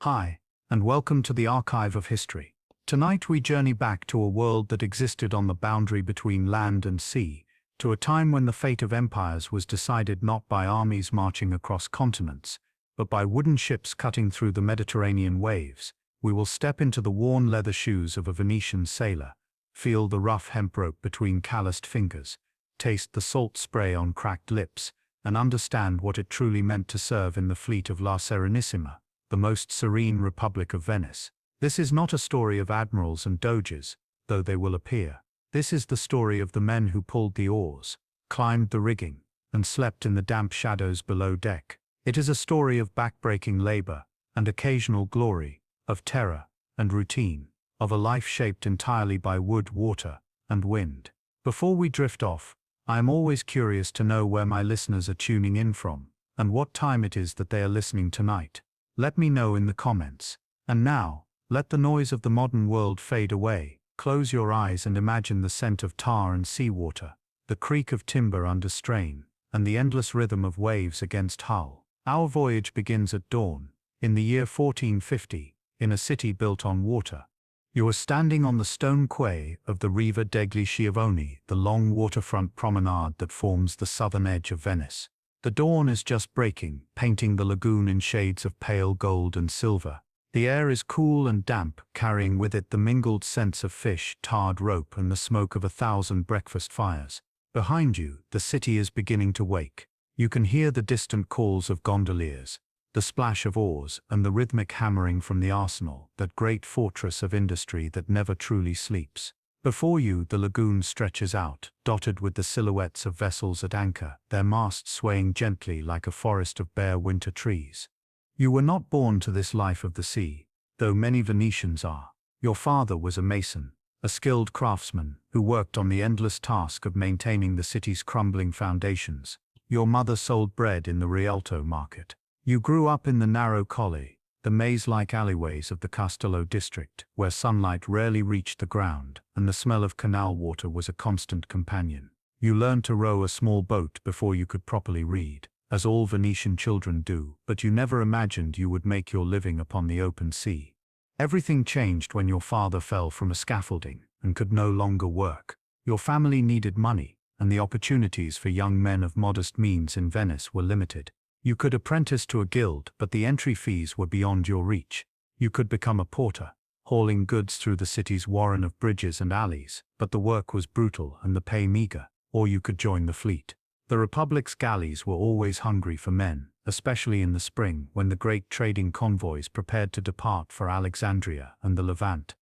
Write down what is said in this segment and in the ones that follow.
Hi, and welcome to the Archive of History. Tonight we journey back to a world that existed on the boundary between land and sea, to a time when the fate of empires was decided not by armies marching across continents, but by wooden ships cutting through the Mediterranean waves. We will step into the worn leather shoes of a Venetian sailor, feel the rough hemp rope between calloused fingers, taste the salt spray on cracked lips, and understand what it truly meant to serve in the fleet of La Serenissima, the Most Serene Republic of Venice. This is not a story of admirals and doges, though they will appear. This is the story of the men who pulled the oars, climbed the rigging, and slept in the damp shadows below deck. It is a story of backbreaking labor and occasional glory, of terror and routine, of a life shaped entirely by wood, water, and wind. Before we drift off, I am always curious to know where my listeners are tuning in from, and what time it is that they are listening tonight. Let me know in the comments. And now, let the noise of the modern world fade away. Close your eyes and imagine the scent of tar and seawater, the creak of timber under strain, and the endless rhythm of waves against hull. Our voyage begins at dawn, in the year 1450, in a city built on water. You are standing on the stone quay of the Riva degli Schiavoni, the long waterfront promenade that forms the southern edge of Venice. The dawn is just breaking, painting the lagoon in shades of pale gold and silver. The air is cool and damp, carrying with it the mingled scents of fish, tarred rope, and the smoke of 1,000 breakfast fires. Behind you, the city is beginning to wake. You can hear the distant calls of gondoliers, the splash of oars, and the rhythmic hammering from the arsenal, that great fortress of industry that never truly sleeps. Before you, the lagoon stretches out, dotted with the silhouettes of vessels at anchor, their masts swaying gently like a forest of bare winter trees. You were not born to this life of the sea, though many Venetians are. Your father was a mason, a skilled craftsman, who worked on the endless task of maintaining the city's crumbling foundations. Your mother sold bread in the Rialto market. You grew up in the narrow calle, the maze-like alleyways of the Castello district, where sunlight rarely reached the ground, and the smell of canal water was a constant companion. You learned to row a small boat before you could properly read, as all Venetian children do, but you never imagined you would make your living upon the open sea. Everything changed when your father fell from a scaffolding and could no longer work. Your family needed money, and the opportunities for young men of modest means in Venice were limited. You could apprentice to a guild, but the entry fees were beyond your reach. You could become a porter, hauling goods through the city's warren of bridges and alleys, but the work was brutal and the pay meager. Or you could join the fleet. The Republic's galleys were always hungry for men, especially in the spring when the great trading convoys prepared to depart for Alexandria and the Levant.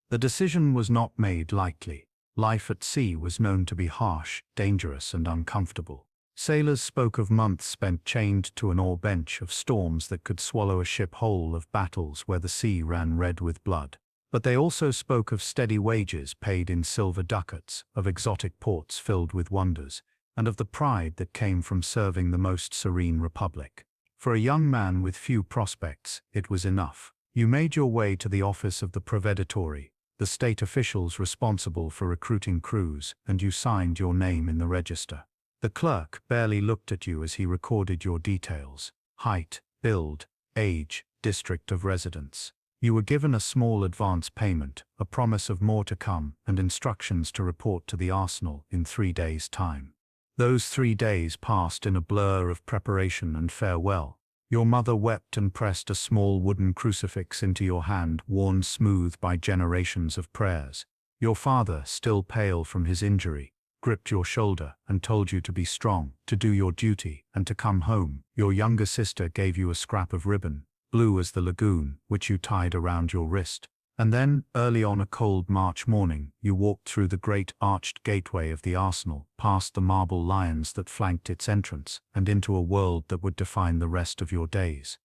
The decision was not made lightly. Life at sea was known to be harsh, dangerous, and uncomfortable. Sailors spoke of months spent chained to an oar bench, of storms that could swallow a ship whole, of battles where the sea ran red with blood. But they also spoke of steady wages paid in silver ducats, of exotic ports filled with wonders, and of the pride that came from serving the Most Serene Republic. For a young man with few prospects, it was enough. You made your way to the office of the Proveditore, the state officials responsible for recruiting crews, and you signed your name in the register. The clerk barely looked at you as he recorded your details: height, build, age, district of residence. You were given a small advance payment, a promise of more to come, and instructions to report to the arsenal in 3 days' time. Those 3 days passed in a blur of preparation and farewell. Your mother wept and pressed a small wooden crucifix into your hand, worn smooth by generations of prayers. Your father, still pale from his injury, gripped your shoulder and told you to be strong, to do your duty, and to come home. Your younger sister gave you a scrap of ribbon, blue as the lagoon, which you tied around your wrist. And then, early on a cold March morning, you walked through the great arched gateway of the arsenal, past the marble lions that flanked its entrance, and into a world that would define the rest of your days.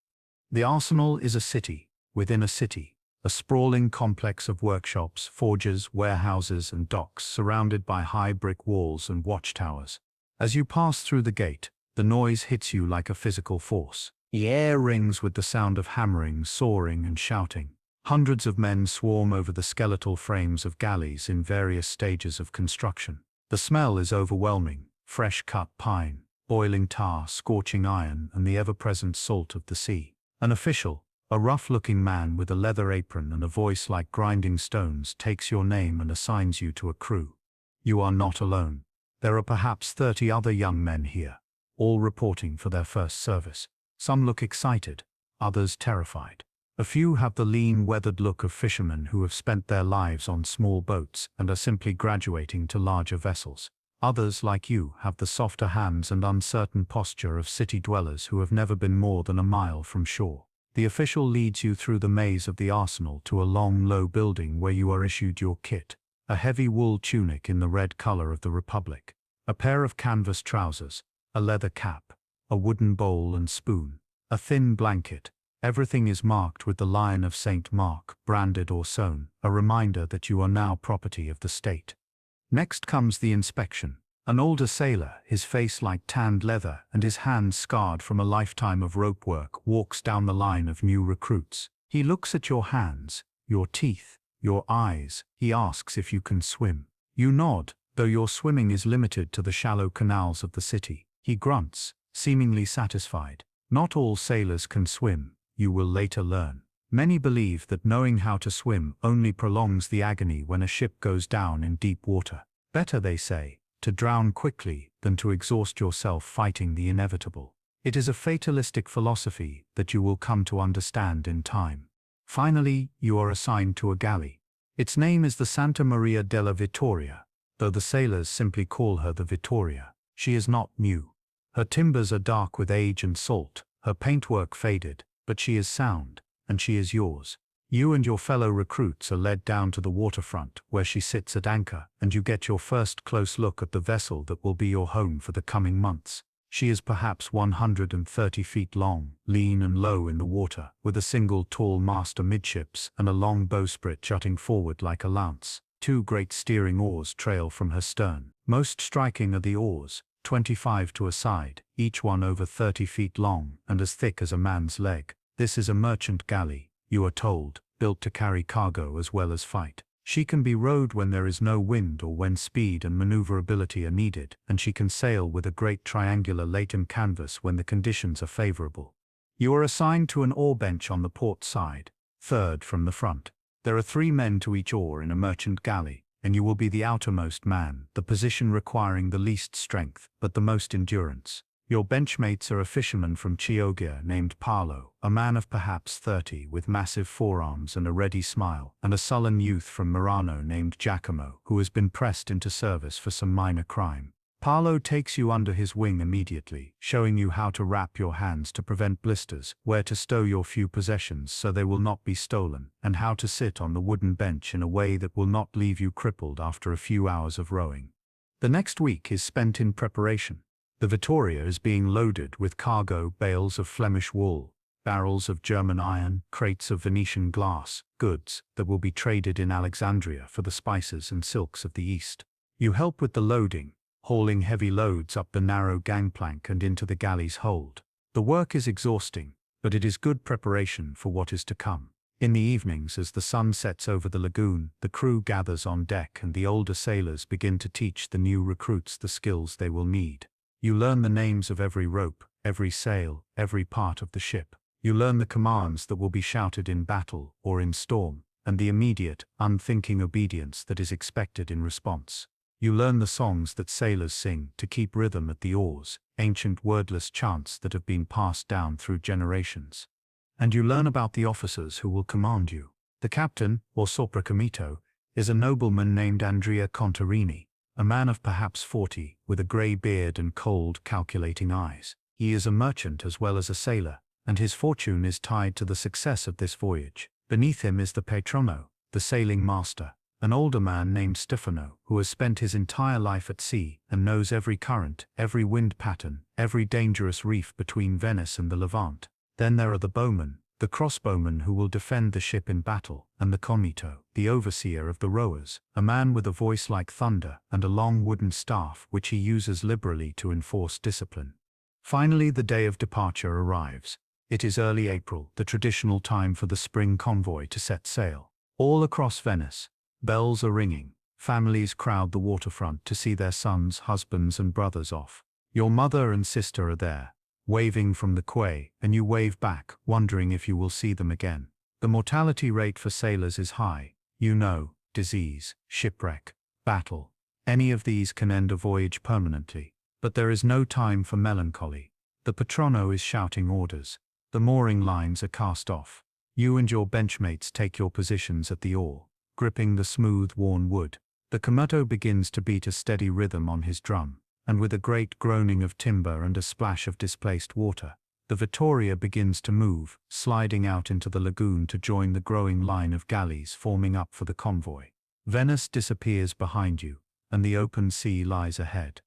The arsenal is a city within a city, a sprawling complex of workshops, forges, warehouses, and docks surrounded by high brick walls and watchtowers. As you pass through the gate, the noise hits you like a physical force. The air rings with the sound of hammering, sawing, and shouting. Hundreds of men swarm over the skeletal frames of galleys in various stages of construction. The smell is overwhelming: fresh cut pine, boiling tar, scorching iron, and the ever-present salt of the sea. An official, A rough-looking man with a leather apron and a voice like grinding stones takes your name and assigns you to a crew. You are not alone. There are perhaps 30 other young men here, all reporting for their first service. Some look excited, others terrified. A few have the lean, weathered look of fishermen who have spent their lives on small boats and are simply graduating to larger vessels. Others, like you, have the softer hands and uncertain posture of city dwellers who have never been more than a mile from shore. The official leads you through the maze of the arsenal to a long, low building where you are issued your kit: a heavy wool tunic in the red color of the Republic, a pair of canvas trousers, a leather cap, a wooden bowl and spoon, a thin blanket. Everything is marked with the Lion of St. Mark, branded or sewn, a reminder that you are now property of the state. Next comes the inspection. An older sailor, his face like tanned leather and his hands scarred from a lifetime of rope work, walks down the line of new recruits. He looks at your hands, your teeth, your eyes. He asks if you can swim. You nod, though your swimming is limited to the shallow canals of the city. He grunts, seemingly satisfied. Not all sailors can swim, you will later learn. Many believe that knowing how to swim only prolongs the agony when a ship goes down in deep water. Better, they say, to drown quickly than to exhaust yourself fighting the inevitable. It is a fatalistic philosophy that you will come to understand in time. Finally, you are assigned to a galley. Its name is the Santa Maria della Vittoria, though the sailors simply call her the Vittoria. She is not new. Her timbers are dark with age and salt, her paintwork faded, but she is sound, and she is yours. You and your fellow recruits are led down to the waterfront, where she sits at anchor, and you get your first close look at the vessel that will be your home for the coming months. She is perhaps 130 feet long, lean and low in the water, with a single tall mast amidships and a long bowsprit jutting forward like a lance. 2 great steering oars trail from her stern. Most striking are the oars, 25 to a side, each one over 30 feet long and as thick as a man's leg. This is a merchant galley, you are told, built to carry cargo as well as fight. She can be rowed when there is no wind or when speed and maneuverability are needed, and she can sail with a great triangular lateen canvas when the conditions are favorable. You are assigned to an oar bench on the port side, third from the front. There are 3 men to each oar in a merchant galley, and you will be the outermost man, the position requiring the least strength, but the most endurance. Your benchmates are a fisherman from Chioggia named Paolo, a man of perhaps 30 with massive forearms and a ready smile, and a sullen youth from Murano named Giacomo, who has been pressed into service for some minor crime. Paolo takes you under his wing immediately, showing you how to wrap your hands to prevent blisters, where to stow your few possessions so they will not be stolen, and how to sit on the wooden bench in a way that will not leave you crippled after a few hours of rowing. The next week is spent in preparation. The Vittoria is being loaded with cargo, bales of Flemish wool, barrels of German iron, crates of Venetian glass, goods that will be traded in Alexandria for the spices and silks of the East. You help with the loading, hauling heavy loads up the narrow gangplank and into the galley's hold. The work is exhausting, but it is good preparation for what is to come. In the evenings, as the sun sets over the lagoon, the crew gathers on deck and the older sailors begin to teach the new recruits the skills they will need. You learn the names of every rope, every sail, every part of the ship. You learn the commands that will be shouted in battle or in storm, and the immediate, unthinking obedience that is expected in response. You learn the songs that sailors sing to keep rhythm at the oars, ancient wordless chants that have been passed down through generations. And you learn about the officers who will command you. The captain, or comito, is a nobleman named Andrea Contarini, a man of perhaps 40, with a grey beard and cold, calculating eyes. He is a merchant as well as a sailor, and his fortune is tied to the success of this voyage. Beneath him is the patrono, the sailing master, an older man named Stefano, who has spent his entire life at sea and knows every current, every wind pattern, every dangerous reef between Venice and the Levant. Then there are the bowmen, the crossbowmen who will defend the ship in battle, and the comito, the overseer of the rowers, a man with a voice like thunder and a long wooden staff which he uses liberally to enforce discipline. Finally, the day of departure arrives. It is early April, the traditional time for the spring convoy to set sail. All across Venice, bells are ringing. Families crowd the waterfront to see their sons, husbands, and brothers off. Your mother and sister are there, waving from the quay, and you wave back, wondering if you will see them again. The mortality rate for sailors is high. You know, disease, shipwreck, battle. Any of these can end a voyage permanently. But there is no time for melancholy. The patrono is shouting orders. The mooring lines are cast off. You and your benchmates take your positions at the oar, gripping the smooth, worn wood. The comito begins to beat a steady rhythm on his drum, and with a great groaning of timber and a splash of displaced water, the Vittoria begins to move, sliding out into the lagoon to join the growing line of galleys forming up for the convoy. Venice disappears behind you, and the open sea lies ahead.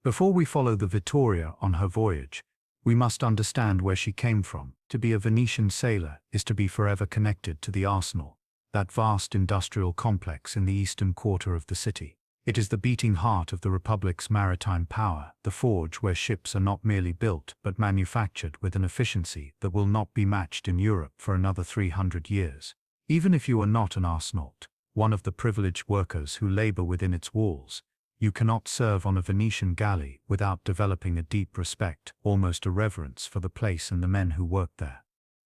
Before we follow the Vittoria on her voyage, we must understand where she came from. To be a Venetian sailor is to be forever connected to the arsenal, that vast industrial complex in the eastern quarter of the city. It is the beating heart of the Republic's maritime power, the forge where ships are not merely built but manufactured with an efficiency that will not be matched in Europe for another 300 years. Even if you are not an arsenaut, one of the privileged workers who labor within its walls, you cannot serve on a Venetian galley without developing a deep respect, almost a reverence for the place and the men who work there.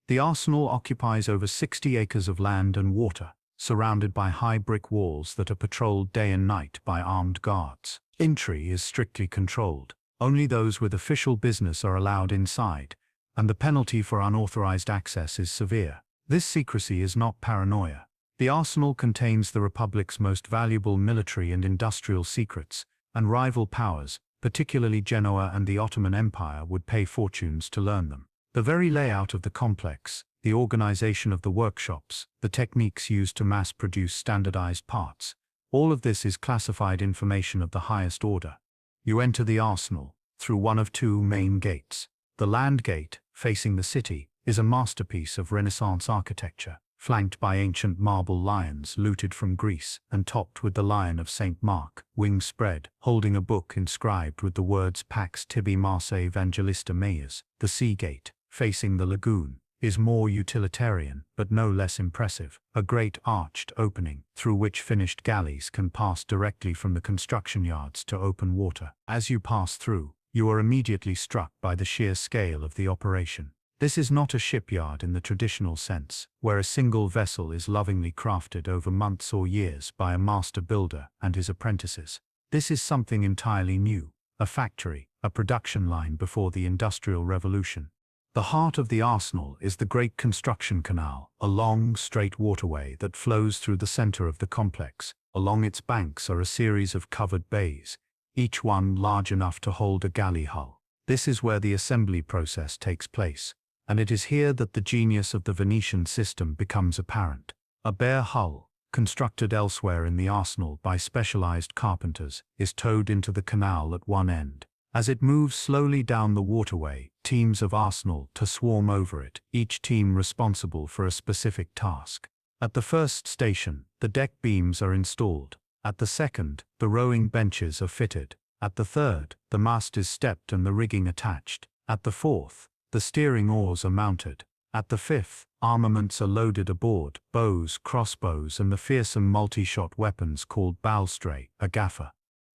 The arsenal occupies over 60 acres of land and water, surrounded by high brick walls that are patrolled day and night by armed guards. Entry is strictly controlled. Only those with official business are allowed inside, and the penalty for unauthorized access is severe. This secrecy is not paranoia. The arsenal contains the Republic's most valuable military and industrial secrets, and rival powers, particularly Genoa and the Ottoman Empire, would pay fortunes to learn them. The very layout of the complex, the organization of the workshops, the techniques used to mass-produce standardized parts, all of this is classified information of the highest order. You enter the arsenal through one of two main gates. The land gate, facing the city, is a masterpiece of Renaissance architecture, flanked by ancient marble lions looted from Greece and topped with the Lion of St. Mark, wings spread, holding a book inscribed with the words Pax tibi Mars Evangelista Meius. The sea gate, facing the lagoon, is more utilitarian but no less impressive, a great arched opening through which finished galleys can pass directly from the construction yards to open water. As you pass through, you are immediately struck by the sheer scale of the operation. This is not a shipyard in the traditional sense, where a single vessel is lovingly crafted over months or years by a master builder and his apprentices. This is something entirely new, a factory, a production line before the Industrial Revolution. The heart of the arsenal is the Great Construction Canal, a long, straight waterway that flows through the center of the complex. Along its banks are a series of covered bays, each one large enough to hold a galley hull. This is where the assembly process takes place, and it is here that the genius of the Venetian system becomes apparent. A bare hull, constructed elsewhere in the arsenal by specialized carpenters, is towed into the canal at one end. As it moves slowly down the waterway, teams of arsenal to swarm over it, each team responsible for a specific task. At the first station, the deck beams are installed. At the second, the rowing benches are fitted. At the third, the mast is stepped and the rigging attached. At the fourth, the steering oars are mounted. At the fifth, armaments are loaded aboard, bows, crossbows and the fearsome multi-shot weapons called balstre, a gaffer.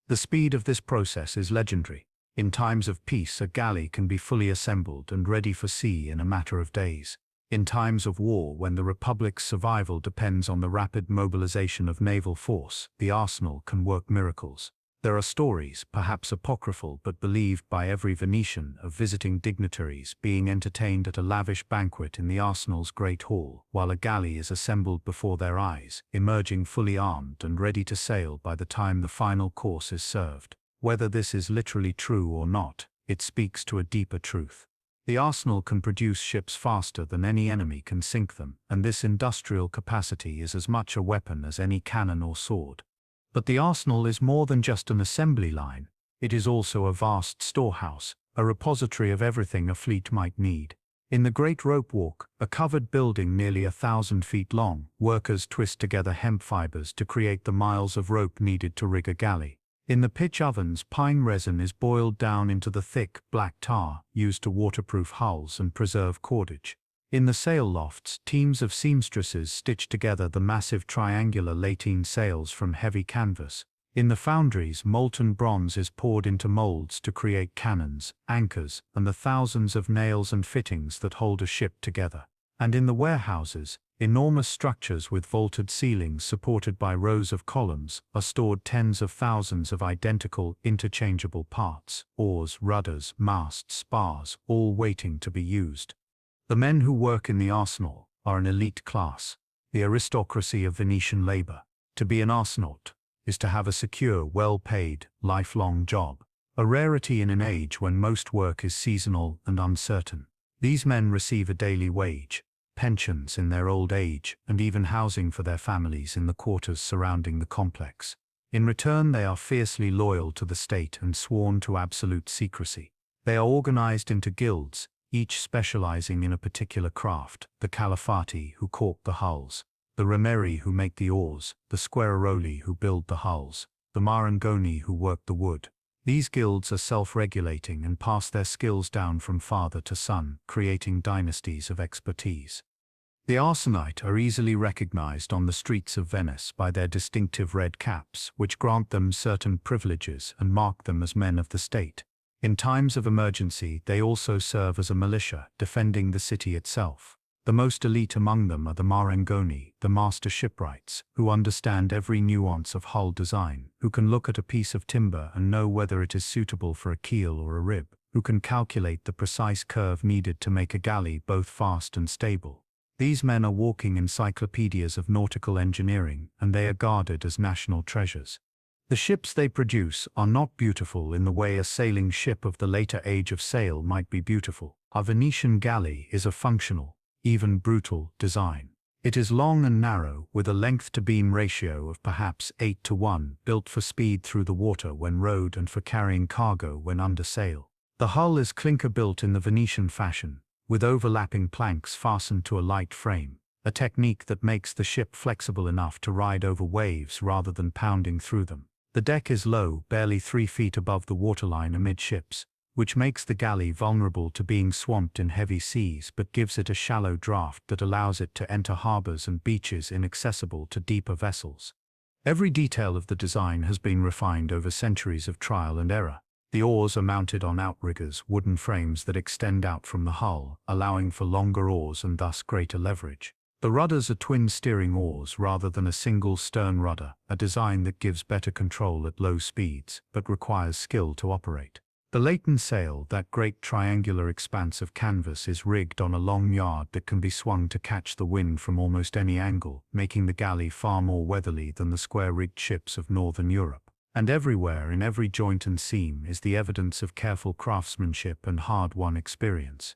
The speed of this process is legendary. In times of peace, a galley can be fully assembled and ready for sea in a matter of days. In times of war, when the Republic's survival depends on the rapid mobilization of naval force, the arsenal can work miracles. There are stories, perhaps apocryphal but believed by every Venetian, of visiting dignitaries being entertained at a lavish banquet in the arsenal's great hall, while a galley is assembled before their eyes, emerging fully armed and ready to sail by the time the final course is served. Whether this is literally true or not, it speaks to a deeper truth. The arsenal can produce ships faster than any enemy can sink them, and this industrial capacity is as much a weapon as any cannon or sword. But the arsenal is more than just an assembly line. It is also a vast storehouse, a repository of everything a fleet might need. In the Great Rope Walk, a covered building nearly 1,000 feet long, workers twist together hemp fibers to create the miles of rope needed to rig a galley. In the pitch ovens, pine resin is boiled down into the thick, black tar used to waterproof hulls and preserve cordage. In the sail lofts, teams of seamstresses stitch together the massive triangular lateen sails from heavy canvas. In the foundries, molten bronze is poured into molds to create cannons, anchors, and the thousands of nails and fittings that hold a ship together. And in the warehouses, enormous structures with vaulted ceilings supported by rows of columns are stored tens of thousands of identical, interchangeable parts, oars, rudders, masts, spars, all waiting to be used. The men who work in the arsenal are an elite class, the aristocracy of Venetian labor. To be an arsenaut is to have a secure, well-paid, lifelong job, a rarity in an age when most work is seasonal and uncertain. These men receive a daily wage, pensions in their old age, and even housing for their families in the quarters surrounding the complex. In return, they are fiercely loyal to the state and sworn to absolute secrecy. They are organized into guilds, each specializing in a particular craft: the calafati, who caulk the hulls; the remeri, who make the oars; the squareroli, who build the hulls; the marangoni, who work the wood. These guilds are self-regulating and pass their skills down from father to son, creating dynasties of expertise. The arsenite are easily recognized on the streets of Venice by their distinctive red caps, which grant them certain privileges and mark them as men of the state. In times of emergency, they also serve as a militia, defending the city itself. The most elite among them are the marangoni, the master shipwrights, who understand every nuance of hull design, who can look at a piece of timber and know whether it is suitable for a keel or a rib, who can calculate the precise curve needed to make a galley both fast and stable. These men are walking encyclopedias of nautical engineering, and they are guarded as national treasures. The ships they produce are not beautiful in the way a sailing ship of the later age of sail might be beautiful. A Venetian galley is a functional, even brutal, design. It is long and narrow, with a length-to-beam ratio of perhaps 8:1, built for speed through the water when rowed and for carrying cargo when under sail. The hull is clinker-built in the Venetian fashion, with overlapping planks fastened to a light frame, a technique that makes the ship flexible enough to ride over waves rather than pounding through them. The deck is low, barely 3 feet above the waterline amidships, which makes the galley vulnerable to being swamped in heavy seas but gives it a shallow draft that allows it to enter harbors and beaches inaccessible to deeper vessels. Every detail of the design has been refined over centuries of trial and error. The oars are mounted on outriggers, wooden frames that extend out from the hull, allowing for longer oars and thus greater leverage. The rudders are twin steering oars rather than a single stern rudder, a design that gives better control at low speeds but requires skill to operate. The lateen sail, that great triangular expanse of canvas, is rigged on a long yard that can be swung to catch the wind from almost any angle, making the galley far more weatherly than the square-rigged ships of northern Europe. And everywhere, in every joint and seam, is the evidence of careful craftsmanship and hard-won experience.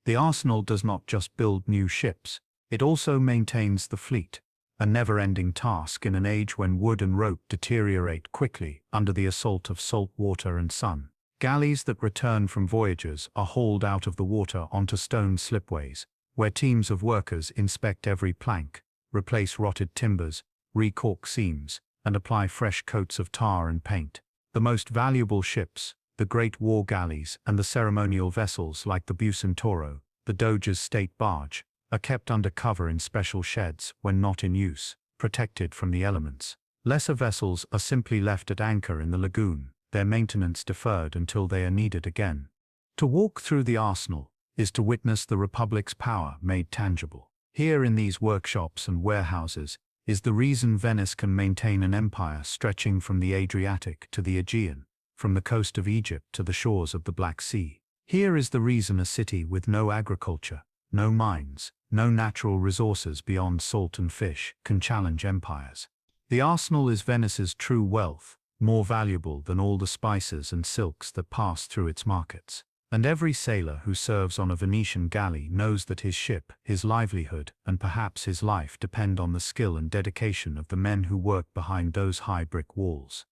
The arsenal does not just build new ships, it also maintains the fleet, a never-ending task in an age when wood and rope deteriorate quickly under the assault of salt water and sun. Galleys that return from voyages are hauled out of the water onto stone slipways, where teams of workers inspect every plank, replace rotted timbers, re-caulk seams, and apply fresh coats of tar and paint. The most valuable ships, the great war galleys and the ceremonial vessels like the Bucentauro, the Doge's state barge, are kept under cover in special sheds when not in use, protected from the elements. Lesser vessels are simply left at anchor in the lagoon, their maintenance deferred until they are needed again. To walk through the arsenal is to witness the Republic's power made tangible. Here in these workshops and warehouses is the reason Venice can maintain an empire stretching from the Adriatic to the Aegean, from the coast of Egypt to the shores of the Black Sea. Here is the reason a city with no agriculture, no mines, no natural resources beyond salt and fish can challenge empires. The arsenal is Venice's true wealth, more valuable than all the spices and silks that pass through its markets. And every sailor who serves on a Venetian galley knows that his ship, his livelihood, and perhaps his life depend on the skill and dedication of the men who work behind those high brick walls.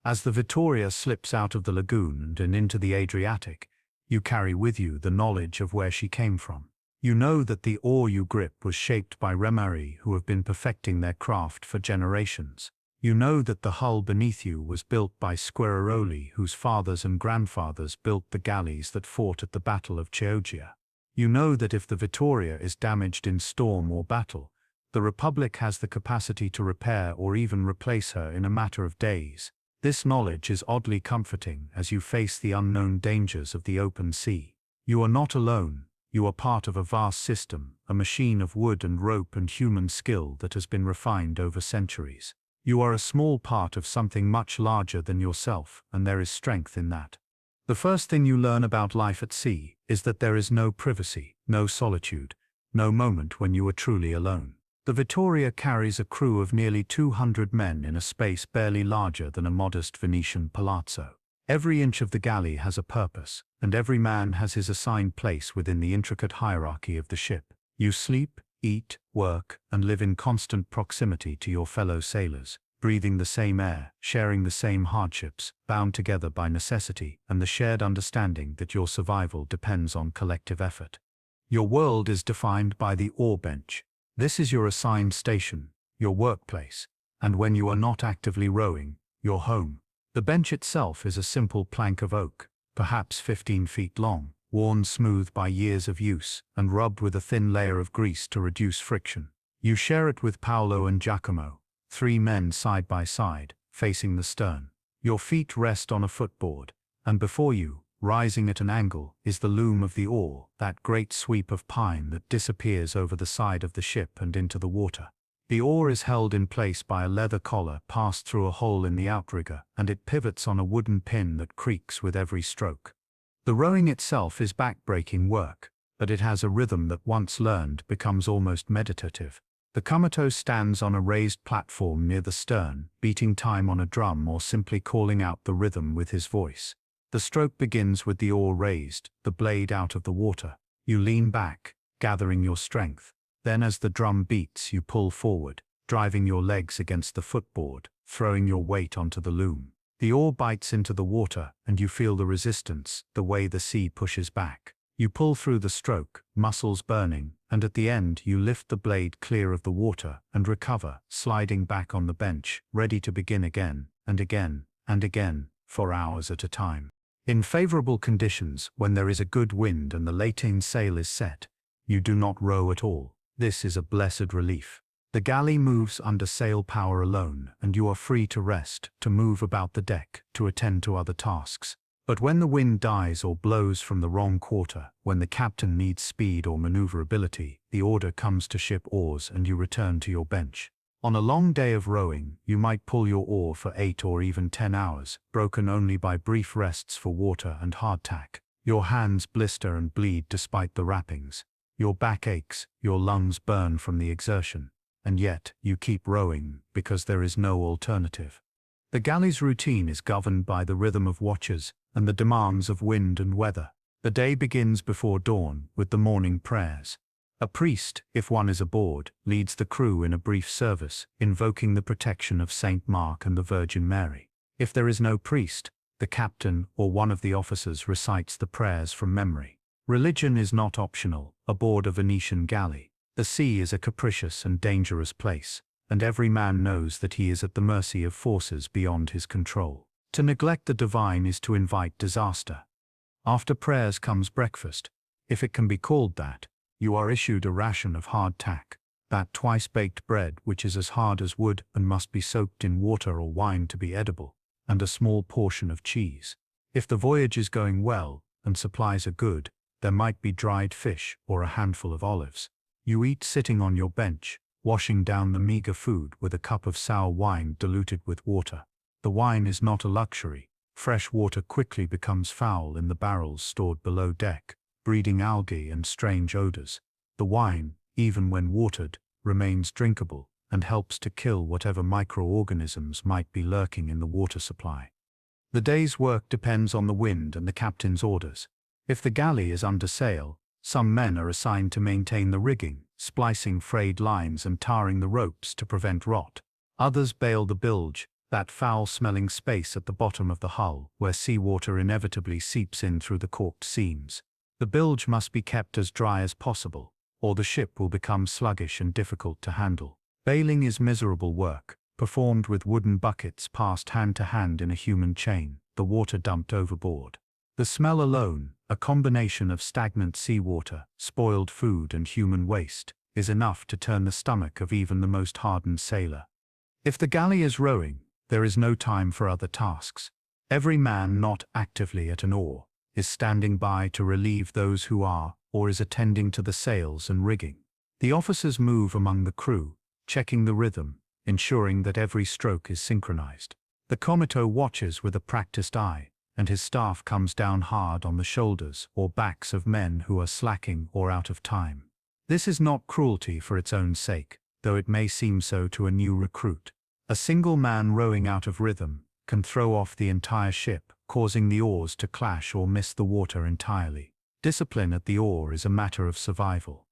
As the Vittoria slips out of the lagoon and into the Adriatic, you carry with you the knowledge of where she came from. You know that the oar you grip was shaped by remeri who have been perfecting their craft for generations. You know that the hull beneath you was built by squareroli whose fathers and grandfathers built the galleys that fought at the Battle of Chioggia. You know that if the Vittoria is damaged in storm or battle, the Republic has the capacity to repair or even replace her in a matter of days. This knowledge is oddly comforting as you face the unknown dangers of the open sea. You are not alone, you are part of a vast system, a machine of wood and rope and human skill that has been refined over centuries. You are a small part of something much larger than yourself, and there is strength in that. The first thing you learn about life at sea is that there is no privacy, no solitude, no moment when you are truly alone. The Vittoria carries a crew of nearly 200 men in a space barely larger than a modest Venetian palazzo. Every inch of the galley has a purpose, and every man has his assigned place within the intricate hierarchy of the ship. You sleep, eat, work, and live in constant proximity to your fellow sailors, breathing the same air, sharing the same hardships, bound together by necessity and the shared understanding that your survival depends on collective effort. Your world is defined by the oar bench. This is your assigned station, your workplace, and when you are not actively rowing, your home. The bench itself is a simple plank of oak, perhaps 15 feet long, worn smooth by years of use, and rubbed with a thin layer of grease to reduce friction. You share it with Paolo and Giacomo, 3 men side by side, facing the stern. Your feet rest on a footboard, and before you, rising at an angle, is the loom of the oar, that great sweep of pine that disappears over the side of the ship and into the water. The oar is held in place by a leather collar passed through a hole in the outrigger, and it pivots on a wooden pin that creaks with every stroke. The rowing itself is back-breaking work, but it has a rhythm that once learned becomes almost meditative. The comito stands on a raised platform near the stern, beating time on a drum or simply calling out the rhythm with his voice. The stroke begins with the oar raised, the blade out of the water. You lean back, gathering your strength. Then as the drum beats, you pull forward, driving your legs against the footboard, throwing your weight onto the loom. The oar bites into the water, and you feel the resistance, the way the sea pushes back. You pull through the stroke, muscles burning, and at the end you lift the blade clear of the water and recover, sliding back on the bench, ready to begin again, and again, and again, for hours at a time. In favorable conditions, when there is a good wind and the lateen sail is set, you do not row at all. This is a blessed relief. The galley moves under sail power alone, and you are free to rest, to move about the deck, to attend to other tasks. But when the wind dies or blows from the wrong quarter, when the captain needs speed or maneuverability, the order comes to ship oars and you return to your bench. On a long day of rowing, you might pull your oar for 8 or even 10 hours, broken only by brief rests for water and hardtack. Your hands blister and bleed despite the wrappings. Your back aches, your lungs burn from the exertion. And yet, you keep rowing, because there is no alternative. The galley's routine is governed by the rhythm of watches and the demands of wind and weather. The day begins before dawn, with the morning prayers. A priest, if one is aboard, leads the crew in a brief service, invoking the protection of Saint Mark and the Virgin Mary. If there is no priest, the captain or one of the officers recites the prayers from memory. Religion is not optional aboard a Venetian galley. The sea is a capricious and dangerous place, and every man knows that he is at the mercy of forces beyond his control. To neglect the divine is to invite disaster. After prayers comes breakfast, if it can be called that. You are issued a ration of hardtack, that twice-baked bread which is as hard as wood and must be soaked in water or wine to be edible, and a small portion of cheese. If the voyage is going well, and supplies are good, there might be dried fish or a handful of olives. You eat sitting on your bench, washing down the meager food with a cup of sour wine diluted with water. The wine is not a luxury. Fresh water quickly becomes foul in the barrels stored below deck, breeding algae and strange odors. The wine, even when watered, remains drinkable and helps to kill whatever microorganisms might be lurking in the water supply. The day's work depends on the wind and the captain's orders. If the galley is under sail, some men are assigned to maintain the rigging, splicing frayed lines and tarring the ropes to prevent rot. Others bail the bilge, that foul-smelling space at the bottom of the hull where seawater inevitably seeps in through the corked seams. The bilge must be kept as dry as possible, or the ship will become sluggish and difficult to handle. Bailing is miserable work, performed with wooden buckets passed hand to hand in a human chain, the water dumped overboard. The smell alone, a combination of stagnant seawater, spoiled food and human waste, is enough to turn the stomach of even the most hardened sailor. If the galley is rowing, There is no time for other tasks. Every man not actively at an oar is standing by to relieve those who are, or is attending to the sails and rigging. The officers move among the crew, checking the rhythm, ensuring that every stroke is synchronized. The comito watches with a practiced eye, and his staff comes down hard on the shoulders or backs of men who are slacking or out of time. This is not cruelty for its own sake, though it may seem so to a new recruit. A single man rowing out of rhythm can throw off the entire ship, causing the oars to clash or miss the water entirely. Discipline at the oar is a matter of survival.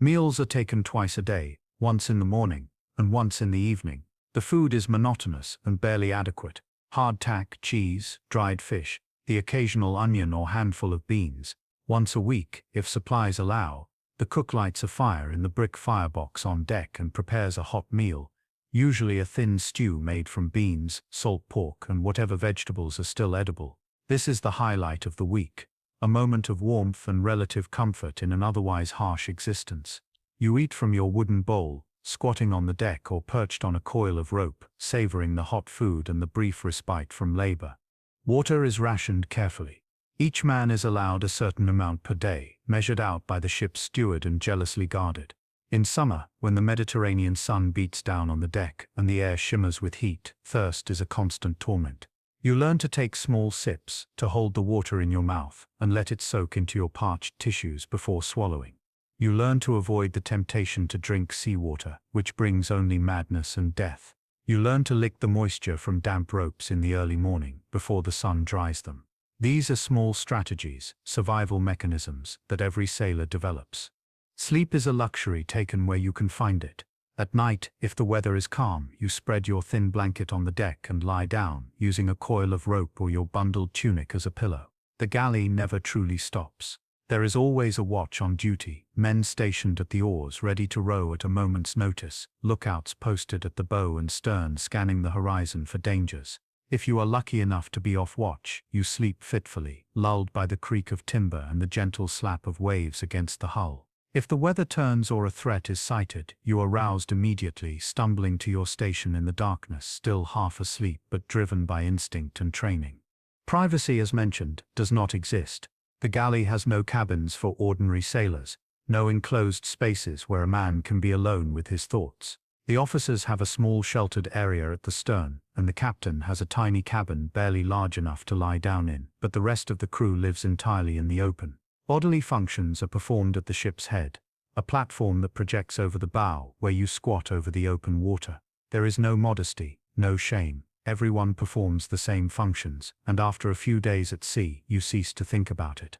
Meals are taken twice a day, once in the morning and once in the evening. The food is monotonous and barely adequate. Hardtack, cheese, dried fish, the occasional onion or handful of beans. Once a week, if supplies allow, the cook lights a fire in the brick firebox on deck and prepares a hot meal, usually a thin stew made from beans, salt pork, and whatever vegetables are still edible. This is the highlight of the week, a moment of warmth and relative comfort in an otherwise harsh existence. You eat from your wooden bowl, squatting on the deck or perched on a coil of rope, savoring the hot food and the brief respite from labor. Water is rationed carefully. Each man is allowed a certain amount per day, measured out by the ship's steward and jealously guarded. In summer, when the Mediterranean sun beats down on the deck and the air shimmers with heat, thirst is a constant torment. You learn to take small sips, to hold the water in your mouth and let it soak into your parched tissues before swallowing. You learn to avoid the temptation to drink seawater, which brings only madness and death. You learn to lick the moisture from damp ropes in the early morning, before the sun dries them. These are small strategies, survival mechanisms, that every sailor develops. Sleep is a luxury taken where you can find it. At night, if the weather is calm, you spread your thin blanket on the deck and lie down, using a coil of rope or your bundled tunic as a pillow. The galley never truly stops. There is always a watch on duty, men stationed at the oars ready to row at a moment's notice, lookouts posted at the bow and stern scanning the horizon for dangers. If you are lucky enough to be off watch, you sleep fitfully, lulled by the creak of timber and the gentle slap of waves against the hull. If the weather turns or a threat is sighted, you are roused immediately, stumbling to your station in the darkness, still half asleep but driven by instinct and training. Privacy, as mentioned, does not exist. The galley has no cabins for ordinary sailors, no enclosed spaces where a man can be alone with his thoughts. The officers have a small sheltered area at the stern, and the captain has a tiny cabin barely large enough to lie down in, but the rest of the crew lives entirely in the open. Bodily functions are performed at the ship's head, a platform that projects over the bow where you squat over the open water. There is no modesty, no shame. Everyone performs the same functions, and after a few days at sea, you cease to think about it.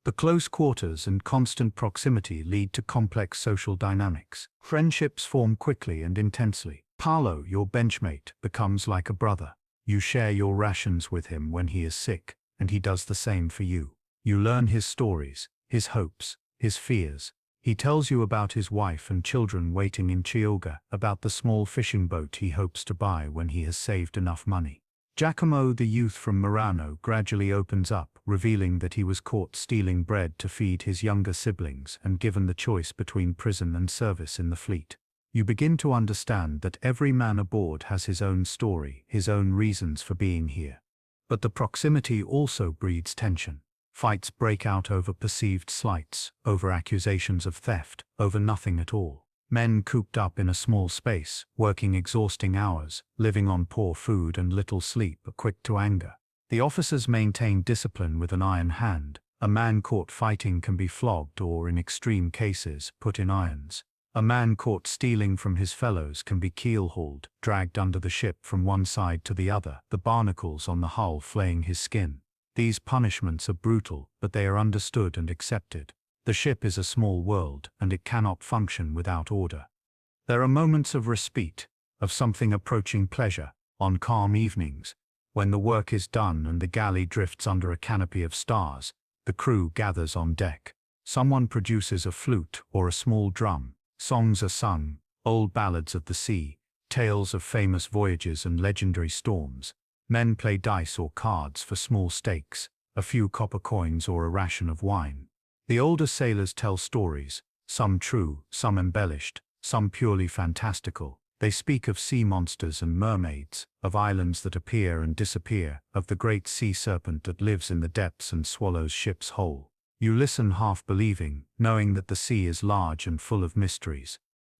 The close quarters and constant proximity lead to complex social dynamics. Friendships form quickly and intensely. Paolo, your benchmate, becomes like a brother. You share your rations with him when he is sick, and he does the same for you. You learn his stories, his hopes, his fears. He tells you about his wife and children waiting in Chioggia, about the small fishing boat he hopes to buy when he has saved enough money. Giacomo, the youth from Murano, gradually opens up, revealing that he was caught stealing bread to feed his younger siblings and given the choice between prison and service in the fleet. You begin to understand that every man aboard has his own story, his own reasons for being here. But the proximity also breeds tension. Fights break out over perceived slights, over accusations of theft, over nothing at all. Men cooped up in a small space, working exhausting hours, living on poor food and little sleep, are quick to anger. The officers maintain discipline with an iron hand. A man caught fighting can be flogged or, in extreme cases, put in irons. A man caught stealing from his fellows can be keel-hauled, dragged under the ship from one side to the other, the barnacles on the hull flaying his skin. These punishments are brutal, but they are understood and accepted. The ship is a small world, and it cannot function without order. There are moments of respite, of something approaching pleasure, on calm evenings. When the work is done and the galley drifts under a canopy of stars, the crew gathers on deck. Someone produces a flute or a small drum. Songs are sung, old ballads of the sea, tales of famous voyages and legendary storms. Men play dice or cards for small stakes, a few copper coins or a ration of wine. The older sailors tell stories, some true, some embellished, some purely fantastical. They speak of sea monsters and mermaids, of islands that appear and disappear, of the great sea serpent that lives in the depths and swallows ships whole. You listen half believing, knowing that the sea is large and full of mysteries.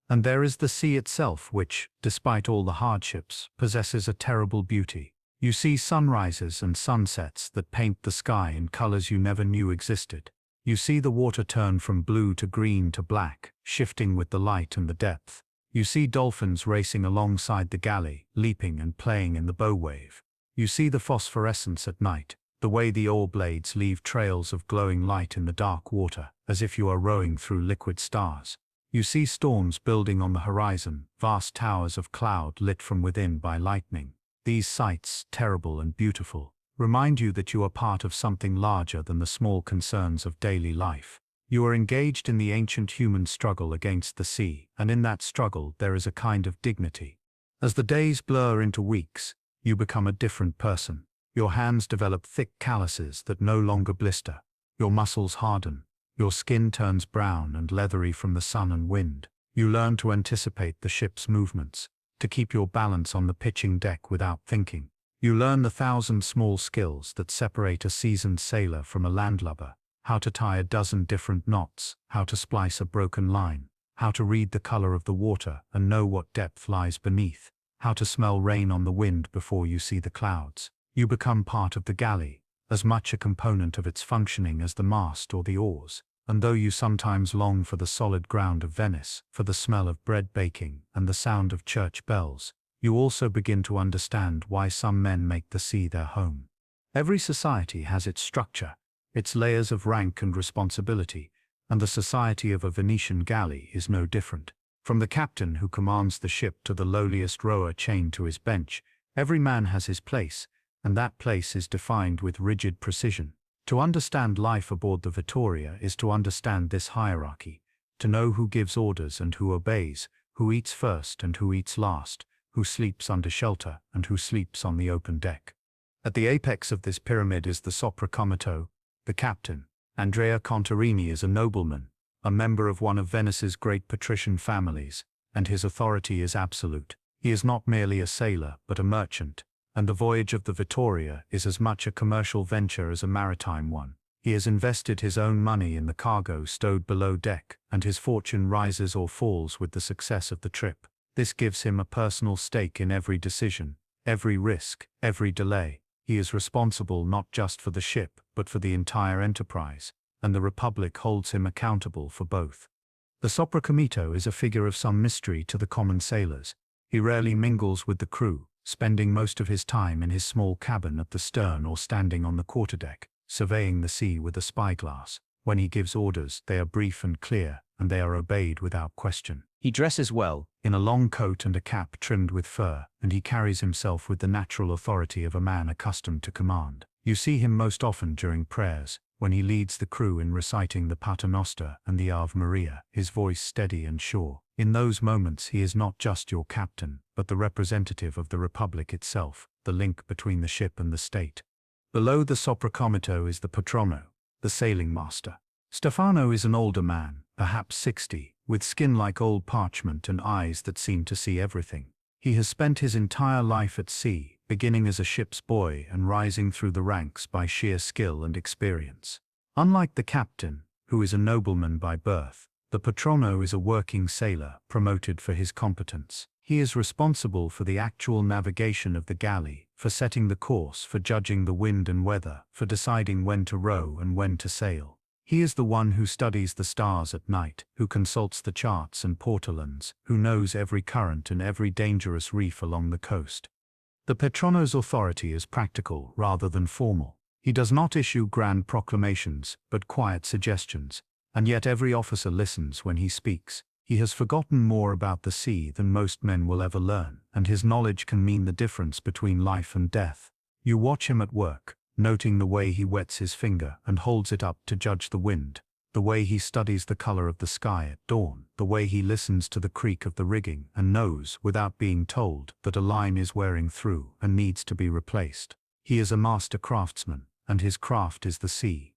And there is the sea itself which, despite all the hardships, possesses a terrible beauty. You see sunrises and sunsets that paint the sky in colors you never knew existed. You see the water turn from blue to green to black, shifting with the light and the depth. You see dolphins racing alongside the galley, leaping and playing in the bow wave. You see the phosphorescence at night, the way the oar blades leave trails of glowing light in the dark water, as if you are rowing through liquid stars. You see storms building on the horizon, vast towers of cloud lit from within by lightning. These sights, terrible and beautiful, remind you that you are part of something larger than the small concerns of daily life. You are engaged in the ancient human struggle against the sea, and in that struggle there is a kind of dignity. As the days blur into weeks, you become a different person. Your hands develop thick calluses that no longer blister. Your muscles harden. Your skin turns brown and leathery from the sun and wind. You learn to anticipate the ship's movements, to keep your balance on the pitching deck without thinking. You learn the 1,000 small skills that separate a seasoned sailor from a landlubber: how to tie a dozen different knots, how to splice a broken line, how to read the color of the water and know what depth lies beneath, how to smell rain on the wind before you see the clouds. You become part of the galley, as much a component of its functioning as the mast or the oars. And though you sometimes long for the solid ground of Venice, for the smell of bread baking and the sound of church bells, you also begin to understand why some men make the sea their home. Every society has its structure, its layers of rank and responsibility, and the society of a Venetian galley is no different. From the captain who commands the ship to the lowliest rower chained to his bench, every man has his place, and that place is defined with rigid precision. To understand life aboard the Vittoria is to understand this hierarchy, to know who gives orders and who obeys, who eats first and who eats last, who sleeps under shelter and who sleeps on the open deck. At the apex of this pyramid is the comito, the captain. Andrea Contarini is a nobleman, a member of one of Venice's great patrician families, and his authority is absolute. He is not merely a sailor, but a merchant, and the voyage of the Vittoria is as much a commercial venture as a maritime one. He has invested his own money in the cargo stowed below deck, and his fortune rises or falls with the success of the trip. This gives him a personal stake in every decision, every risk, every delay. He is responsible not just for the ship, but for the entire enterprise, and the Republic holds him accountable for both. The comito is a figure of some mystery to the common sailors. He rarely mingles with the crew, spending most of his time in his small cabin at the stern or standing on the quarterdeck, surveying the sea with a spyglass. When he gives orders, they are brief and clear, and they are obeyed without question. He dresses well, in a long coat and a cap trimmed with fur, and he carries himself with the natural authority of a man accustomed to command. You see him most often during prayers, when he leads the crew in reciting the Paternoster and the Ave Maria, his voice steady and sure. In those moments he is not just your captain, but the representative of the Republic itself, the link between the ship and the state. Below the comito is the patrono, the sailing master. Stefano is an older man, perhaps 60, with skin like old parchment and eyes that seem to see everything. He has spent his entire life at sea, beginning as a ship's boy and rising through the ranks by sheer skill and experience. Unlike the captain, who is a nobleman by birth, the patrono is a working sailor, promoted for his competence. He is responsible for the actual navigation of the galley, for setting the course, for judging the wind and weather, for deciding when to row and when to sail. He is the one who studies the stars at night, who consults the charts and portolans, who knows every current and every dangerous reef along the coast. The patrono's authority is practical rather than formal. He does not issue grand proclamations, but quiet suggestions, and yet every officer listens when he speaks. He has forgotten more about the sea than most men will ever learn, and his knowledge can mean the difference between life and death. You watch him at work, noting the way he wets his finger and holds it up to judge the wind, the way he studies the color of the sky at dawn, the way he listens to the creak of the rigging and knows, without being told, that a line is wearing through and needs to be replaced. He is a master craftsman, and his craft is the sea.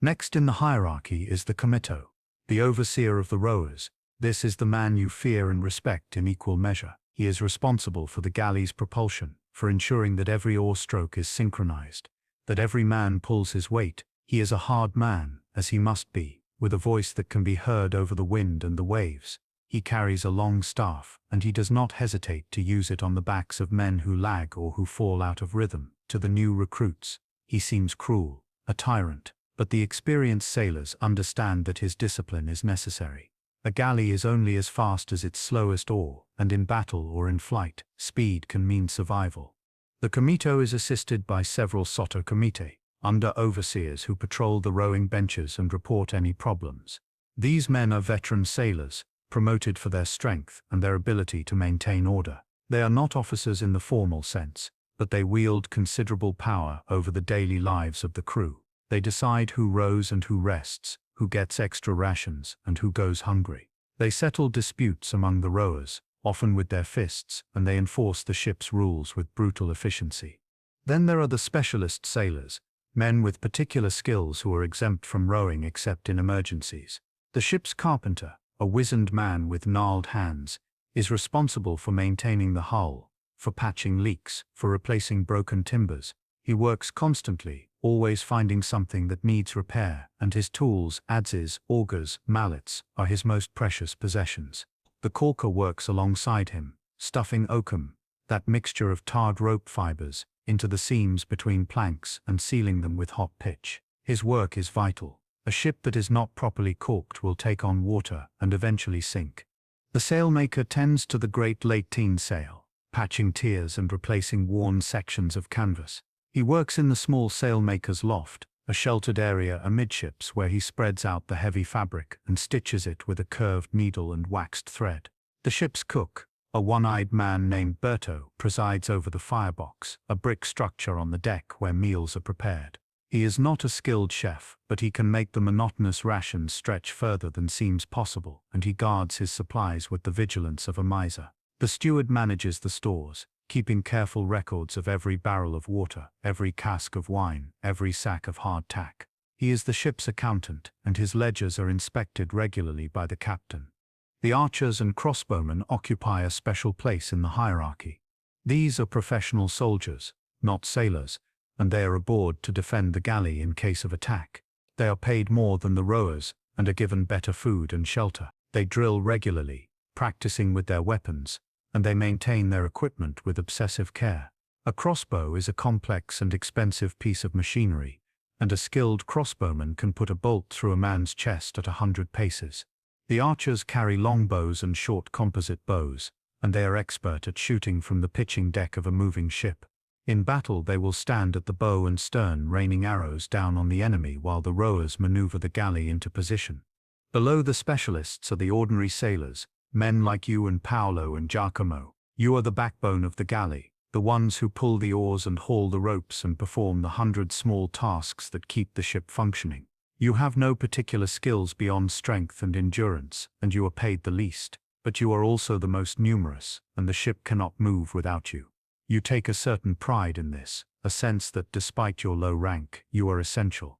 Next in the hierarchy is the comito, the overseer of the rowers. This is the man you fear and respect in equal measure. He is responsible for the galley's propulsion, for ensuring that every oar stroke is synchronized, that every man pulls his weight. He is a hard man, as he must be, with a voice that can be heard over the wind and the waves. He carries a long staff, and he does not hesitate to use it on the backs of men who lag or who fall out of rhythm. To the new recruits, he seems cruel, a tyrant, but the experienced sailors understand that his discipline is necessary. A galley is only as fast as its slowest oar, and in battle or in flight, speed can mean survival. The comito is assisted by several sotto comite, under overseers who patrol the rowing benches and report any problems. These men are veteran sailors, promoted for their strength and their ability to maintain order. They are not officers in the formal sense, but they wield considerable power over the daily lives of the crew. They decide who rows and who rests, who gets extra rations and who goes hungry. They settle disputes among the rowers, often with their fists, and they enforce the ship's rules with brutal efficiency. Then there are the specialist sailors, men with particular skills who are exempt from rowing except in emergencies. The ship's carpenter, a wizened man with gnarled hands, is responsible for maintaining the hull, for patching leaks, for replacing broken timbers. He works constantly, always finding something that needs repair, and his tools, adzes, augers, mallets, are his most precious possessions. The caulker works alongside him, stuffing oakum, that mixture of tarred rope fibers, into the seams between planks and sealing them with hot pitch. His work is vital. A ship that is not properly caulked will take on water and eventually sink. The sailmaker tends to the great lateen sail, patching tiers and replacing worn sections of canvas. He works in the small sailmaker's loft, a sheltered area amidships where he spreads out the heavy fabric and stitches it with a curved needle and waxed thread. The ship's cook, a one-eyed man named Berto, presides over the firebox, a brick structure on the deck where meals are prepared. He is not a skilled chef, but he can make the monotonous rations stretch further than seems possible, and he guards his supplies with the vigilance of a miser. The steward manages the stores, keeping careful records of every barrel of water, every cask of wine, every sack of hardtack. He is the ship's accountant, and his ledgers are inspected regularly by the captain. The archers and crossbowmen occupy a special place in the hierarchy. These are professional soldiers, not sailors, and they are aboard to defend the galley in case of attack. They are paid more than the rowers and are given better food and shelter. They drill regularly, practicing with their weapons, and they maintain their equipment with obsessive care. A crossbow is a complex and expensive piece of machinery, and a skilled crossbowman can put a bolt through a man's chest at 100 paces. The archers carry long bows and short composite bows, and they are expert at shooting from the pitching deck of a moving ship. In battle they will stand at the bow and stern raining arrows down on the enemy while the rowers maneuver the galley into position. Below the specialists are the ordinary sailors, men like you and Paolo and Giacomo. You are the backbone of the galley, the ones who pull the oars and haul the ropes and perform the 100 small tasks that keep the ship functioning. You have no particular skills beyond strength and endurance, and you are paid the least, but you are also the most numerous, and the ship cannot move without you. You take a certain pride in this, a sense that despite your low rank, you are essential.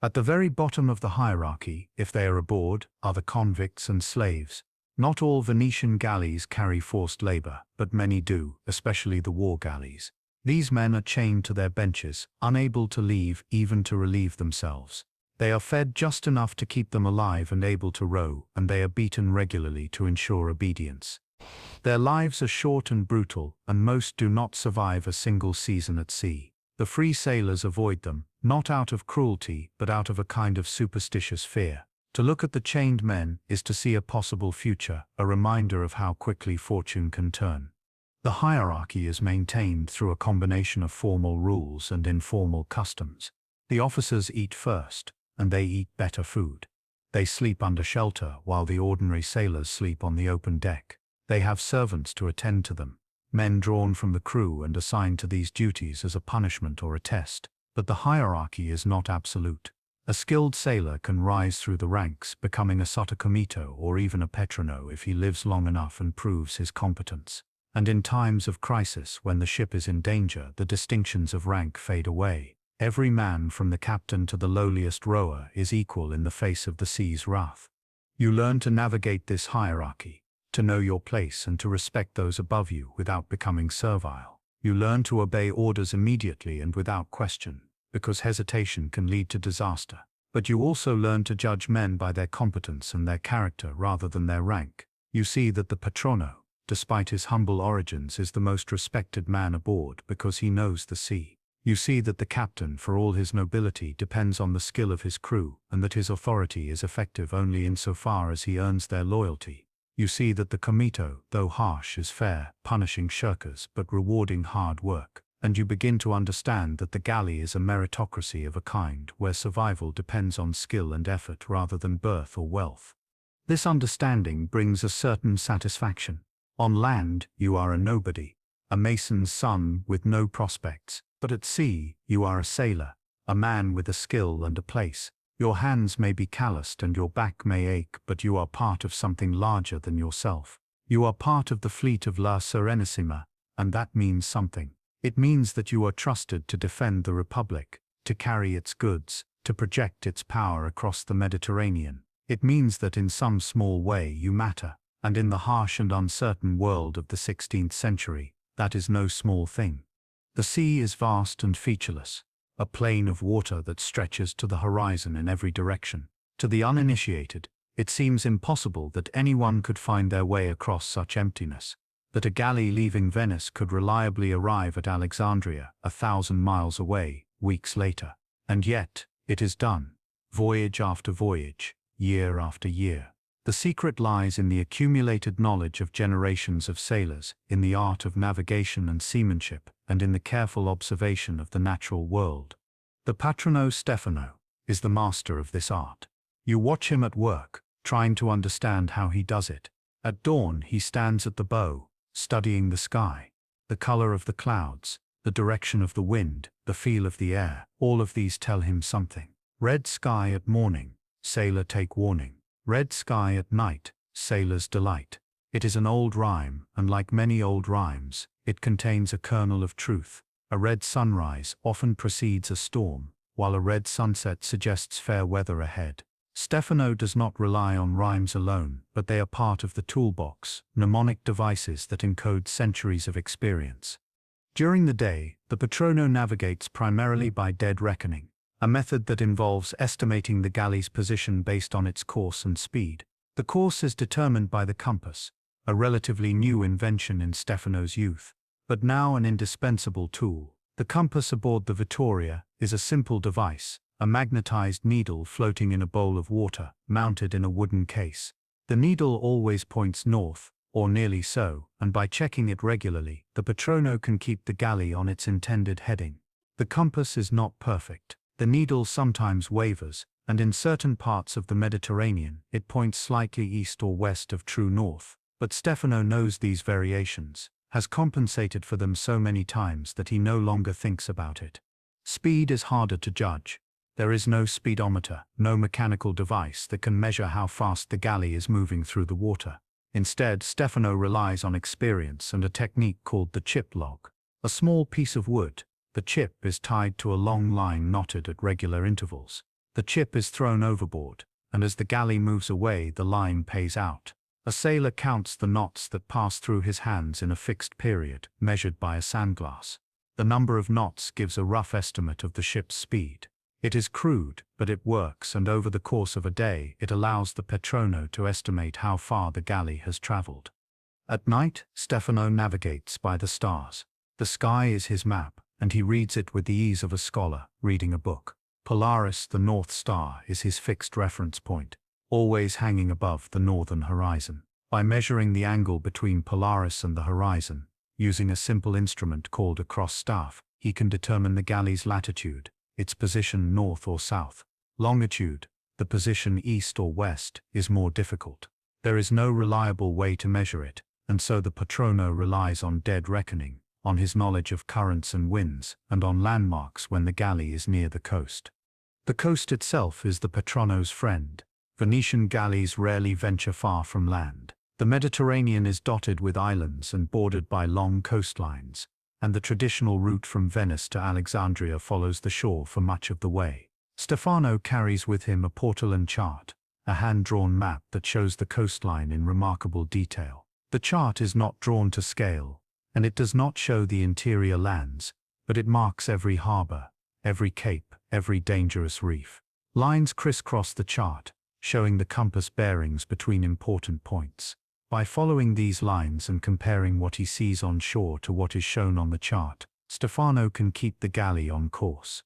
At the very bottom of the hierarchy, if they are aboard, are the convicts and slaves. Not all Venetian galleys carry forced labor, but many do, especially the war galleys. These men are chained to their benches, unable to leave even to relieve themselves. They are fed just enough to keep them alive and able to row, and they are beaten regularly to ensure obedience. Their lives are short and brutal, and most do not survive a single season at sea. The free sailors avoid them, not out of cruelty, but out of a kind of superstitious fear. To look at the chained men is to see a possible future, a reminder of how quickly fortune can turn. The hierarchy is maintained through a combination of formal rules and informal customs. The officers eat first, and they eat better food. They sleep under shelter while the ordinary sailors sleep on the open deck. They have servants to attend to them, men drawn from the crew and assigned to these duties as a punishment or a test. But the hierarchy is not absolute. A skilled sailor can rise through the ranks, becoming a sottocomito or even a patrono if he lives long enough and proves his competence. And in times of crisis, when the ship is in danger, the distinctions of rank fade away. Every man from the captain to the lowliest rower is equal in the face of the sea's wrath. You learn to navigate this hierarchy, to know your place and to respect those above you without becoming servile. You learn to obey orders immediately and without question, because hesitation can lead to disaster. But you also learn to judge men by their competence and their character rather than their rank. You see that the patrono, despite his humble origins, is the most respected man aboard because he knows the sea. You see that the captain, for all his nobility, depends on the skill of his crew, and that his authority is effective only insofar as he earns their loyalty. You see that the comito, though harsh, is fair, punishing shirkers but rewarding hard work. And you begin to understand that the galley is a meritocracy of a kind where survival depends on skill and effort rather than birth or wealth. This understanding brings a certain satisfaction. On land, you are a nobody, a mason's son with no prospects, but at sea, you are a sailor, a man with a skill and a place. Your hands may be calloused and your back may ache, but you are part of something larger than yourself. You are part of the fleet of La Serenissima, and that means something. It means that you are trusted to defend the Republic, to carry its goods, to project its power across the Mediterranean. It means that in some small way you matter, and in the harsh and uncertain world of the 16th century, that is no small thing. The sea is vast and featureless, a plain of water that stretches to the horizon in every direction. To the uninitiated, it seems impossible that anyone could find their way across such emptiness, that a galley leaving Venice could reliably arrive at Alexandria 1,000 miles away, weeks later. And yet, it is done, voyage after voyage, year after year. The secret lies in the accumulated knowledge of generations of sailors, in the art of navigation and seamanship, and in the careful observation of the natural world. The patrono Stefano is the master of this art. You watch him at work, trying to understand how he does it. At dawn he stands at the bow, studying the sky, the color of the clouds, the direction of the wind, the feel of the air. All of these tell him something. Red sky at morning, sailor take warning. Red sky at night, sailor's delight. It is an old rhyme, and like many old rhymes, it contains a kernel of truth. A red sunrise often precedes a storm, while a red sunset suggests fair weather ahead. Stefano does not rely on rhymes alone, but they are part of the toolbox, mnemonic devices that encode centuries of experience. During the day, the patrono navigates primarily by dead reckoning, a method that involves estimating the galley's position based on its course and speed. The course is determined by the compass, a relatively new invention in Stefano's youth, but now an indispensable tool. The compass aboard the Vittoria is a simple device, a magnetized needle floating in a bowl of water, mounted in a wooden case. The needle always points north, or nearly so, and by checking it regularly, the patrono can keep the galley on its intended heading. The compass is not perfect. The needle sometimes wavers, and in certain parts of the Mediterranean, it points slightly east or west of true north. But Stefano knows these variations, has compensated for them so many times that he no longer thinks about it. Speed is harder to judge. There is no speedometer, no mechanical device that can measure how fast the galley is moving through the water. Instead, Stefano relies on experience and a technique called the chip log. A small piece of wood, the chip is tied to a long line knotted at regular intervals. The chip is thrown overboard, and as the galley moves away, the line pays out. A sailor counts the knots that pass through his hands in a fixed period, measured by a sandglass. The number of knots gives a rough estimate of the ship's speed. It is crude, but it works, and over the course of a day, it allows the patrono to estimate how far the galley has traveled. At night, Stefano navigates by the stars. The sky is his map, and he reads it with the ease of a scholar reading a book. Polaris, the North Star, is his fixed reference point, always hanging above the northern horizon. By measuring the angle between Polaris and the horizon, using a simple instrument called a cross staff, he can determine the galley's latitude, its position north or south. Longitude, the position east or west, is more difficult. There is no reliable way to measure it, and so the patrono relies on dead reckoning, on his knowledge of currents and winds, and on landmarks when the galley is near the coast. The coast itself is the patrono's friend. Venetian galleys rarely venture far from land. The Mediterranean is dotted with islands and bordered by long coastlines, and the traditional route from Venice to Alexandria follows the shore for much of the way. Stefano carries with him a portolan chart, a hand-drawn map that shows the coastline in remarkable detail. The chart is not drawn to scale, and it does not show the interior lands, but it marks every harbor, every cape, every dangerous reef. Lines crisscross the chart, showing the compass bearings between important points. By following these lines and comparing what he sees on shore to what is shown on the chart, Stefano can keep the galley on course.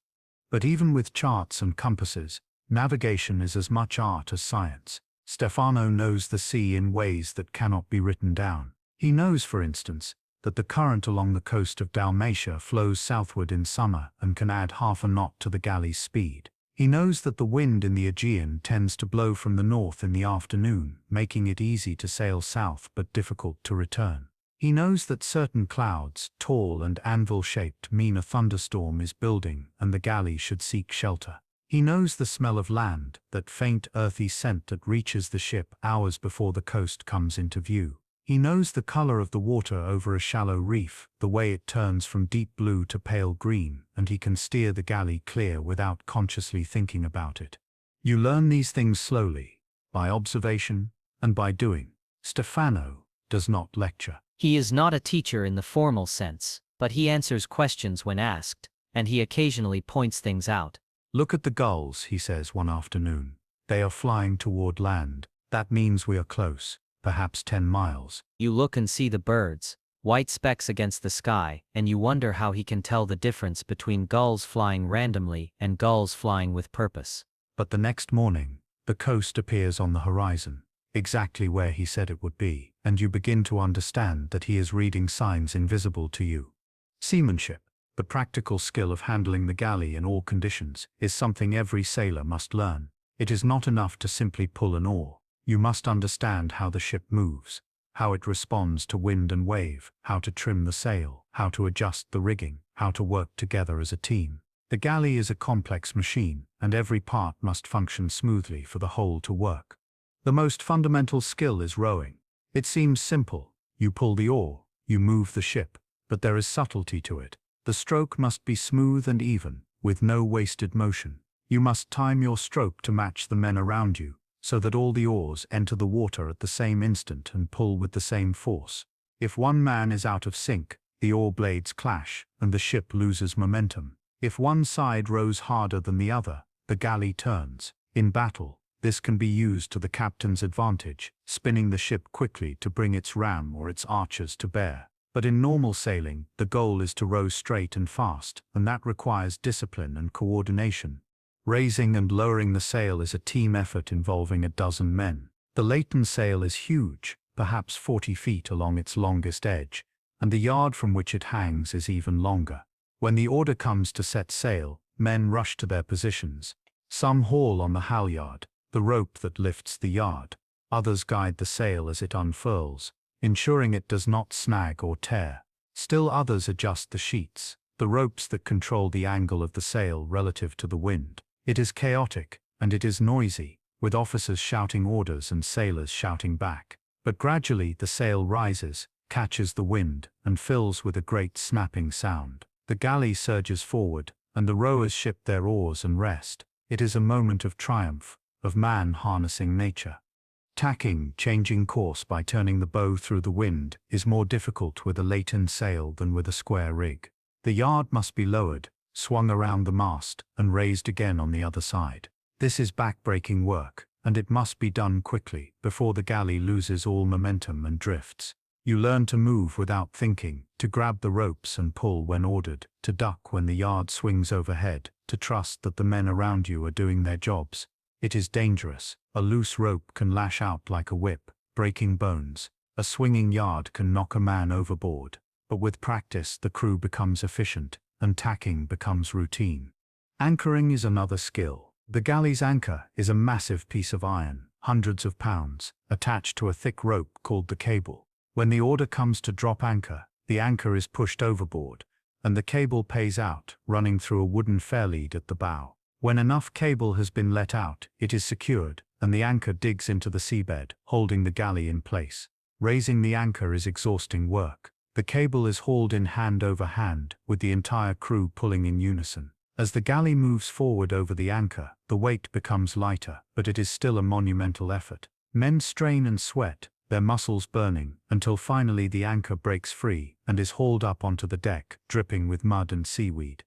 But even with charts and compasses, navigation is as much art as science. Stefano knows the sea in ways that cannot be written down. He knows, for instance, that the current along the coast of Dalmatia flows southward in summer and can add half a knot to the galley's speed. He knows that the wind in the Aegean tends to blow from the north in the afternoon, making it easy to sail south but difficult to return. He knows that certain clouds, tall and anvil-shaped, mean a thunderstorm is building and the galley should seek shelter. He knows the smell of land, that faint earthy scent that reaches the ship hours before the coast comes into view. He knows the color of the water over a shallow reef, the way it turns from deep blue to pale green, and he can steer the galley clear without consciously thinking about it. You learn these things slowly, by observation, and by doing. Stefano does not lecture. He is not a teacher in the formal sense, but he answers questions when asked, and he occasionally points things out. Look at the gulls, he says one afternoon. They are flying toward land. That means we are close. Perhaps 10 miles. You look and see the birds, white specks against the sky, and you wonder how he can tell the difference between gulls flying randomly and gulls flying with purpose. But the next morning, the coast appears on the horizon, exactly where he said it would be, and you begin to understand that he is reading signs invisible to you. Seamanship, the practical skill of handling the galley in all conditions, is something every sailor must learn. It is not enough to simply pull an oar. You must understand how the ship moves, how it responds to wind and wave, how to trim the sail, how to adjust the rigging, how to work together as a team. The galley is a complex machine, and every part must function smoothly for the whole to work. The most fundamental skill is rowing. It seems simple. You pull the oar, you move the ship, but there is subtlety to it. The stroke must be smooth and even, with no wasted motion. You must time your stroke to match the men around you, so that all the oars enter the water at the same instant and pull with the same force. If one man is out of sync, the oar blades clash, and the ship loses momentum. If one side rows harder than the other, the galley turns. In battle, this can be used to the captain's advantage, spinning the ship quickly to bring its ram or its archers to bear. But in normal sailing, the goal is to row straight and fast, and that requires discipline and coordination. Raising and lowering the sail is a team effort involving a dozen men. The lateen sail is huge, perhaps 40 feet along its longest edge, and the yard from which it hangs is even longer. When the order comes to set sail, men rush to their positions. Some haul on the halyard, the rope that lifts the yard. Others guide the sail as it unfurls, ensuring it does not snag or tear. Still others adjust the sheets, the ropes that control the angle of the sail relative to the wind. It is chaotic, and it is noisy, with officers shouting orders and sailors shouting back. But gradually the sail rises, catches the wind, and fills with a great snapping sound. The galley surges forward, and the rowers ship their oars and rest. It is a moment of triumph, of man harnessing nature. Tacking, changing course by turning the bow through the wind, is more difficult with a lateen sail than with a square rig. The yard must be lowered, swung around the mast, and raised again on the other side. This is back-breaking work, and it must be done quickly, before the galley loses all momentum and drifts. You learn to move without thinking, to grab the ropes and pull when ordered, to duck when the yard swings overhead, to trust that the men around you are doing their jobs. It is dangerous. A loose rope can lash out like a whip, breaking bones. A swinging yard can knock a man overboard. But with practice, the crew becomes efficient, and tacking becomes routine. Anchoring is another skill. The galley's anchor is a massive piece of iron, hundreds of pounds, attached to a thick rope called the cable. When the order comes to drop anchor, the anchor is pushed overboard, and the cable pays out, running through a wooden fairlead at the bow. When enough cable has been let out, it is secured, and the anchor digs into the seabed, holding the galley in place. Raising the anchor is exhausting work. The cable is hauled in hand over hand, with the entire crew pulling in unison. As the galley moves forward over the anchor, the weight becomes lighter, but it is still a monumental effort. Men strain and sweat, their muscles burning, until finally the anchor breaks free and is hauled up onto the deck, dripping with mud and seaweed.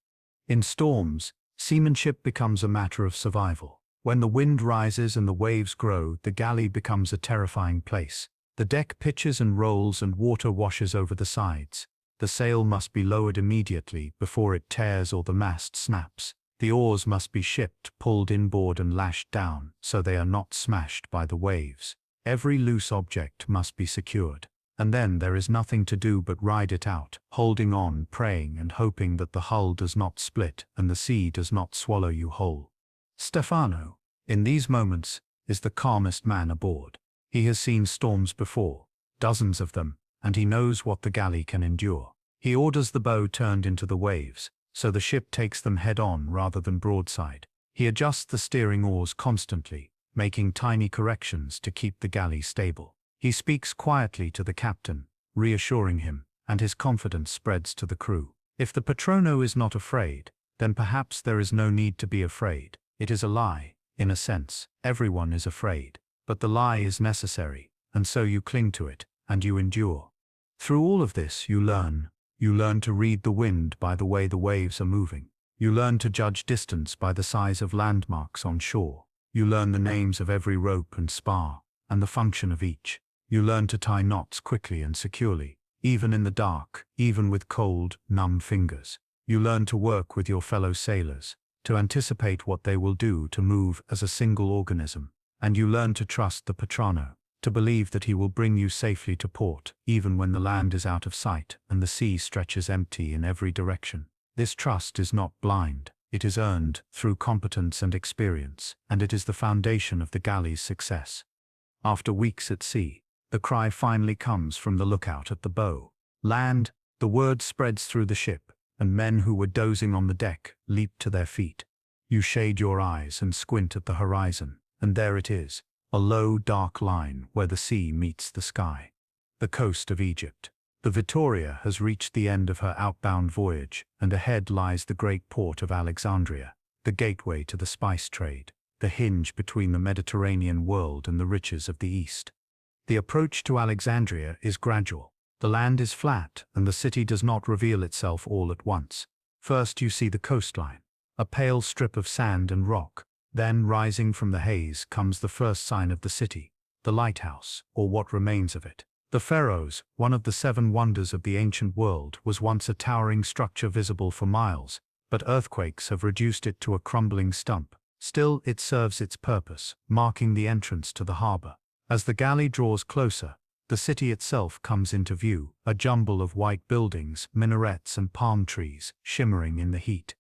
In storms, seamanship becomes a matter of survival. When the wind rises and the waves grow, the galley becomes a terrifying place. The deck pitches and rolls and water washes over the sides. The sail must be lowered immediately before it tears or the mast snaps. The oars must be shipped, pulled inboard and lashed down, so they are not smashed by the waves. Every loose object must be secured. And then there is nothing to do but ride it out, holding on, praying and hoping that the hull does not split and the sea does not swallow you whole. Stefano, in these moments, is the calmest man aboard. He has seen storms before, dozens of them, and he knows what the galley can endure. He orders the bow turned into the waves, so the ship takes them head-on rather than broadside. He adjusts the steering oars constantly, making tiny corrections to keep the galley stable. He speaks quietly to the captain, reassuring him, and his confidence spreads to the crew. If the patrono is not afraid, then perhaps there is no need to be afraid. It is a lie, in a sense. Everyone is afraid. But the lie is necessary, and so you cling to it, and you endure. Through all of this, you learn. You learn to read the wind by the way the waves are moving. You learn to judge distance by the size of landmarks on shore. You learn the names of every rope and spar, and the function of each. You learn to tie knots quickly and securely, even in the dark, even with cold, numb fingers. You learn to work with your fellow sailors, to anticipate what they will do to move as a single organism. And you learn to trust the patrono, to believe that he will bring you safely to port, even when the land is out of sight and the sea stretches empty in every direction. This trust is not blind. It is earned through competence and experience, and it is the foundation of the galley's success. After weeks at sea, the cry finally comes from the lookout at the bow. Land, the word spreads through the ship, and men who were dozing on the deck leap to their feet. You shade your eyes and squint at the horizon, and there it is, a low, dark line where the sea meets the sky. The coast of Egypt. The Vittoria has reached the end of her outbound voyage, and ahead lies the great port of Alexandria, the gateway to the spice trade, the hinge between the Mediterranean world and the riches of the East. The approach to Alexandria is gradual. The land is flat, and the city does not reveal itself all at once. First you see the coastline, a pale strip of sand and rock. Then, rising from the haze, comes the first sign of the city, the lighthouse, or what remains of it. The Pharos, one of the 7 wonders of the ancient world, was once a towering structure visible for miles, but earthquakes have reduced it to a crumbling stump. Still, it serves its purpose, marking the entrance to the harbor. As the galley draws closer, the city itself comes into view, a jumble of white buildings, minarets and palm trees, shimmering in the heat.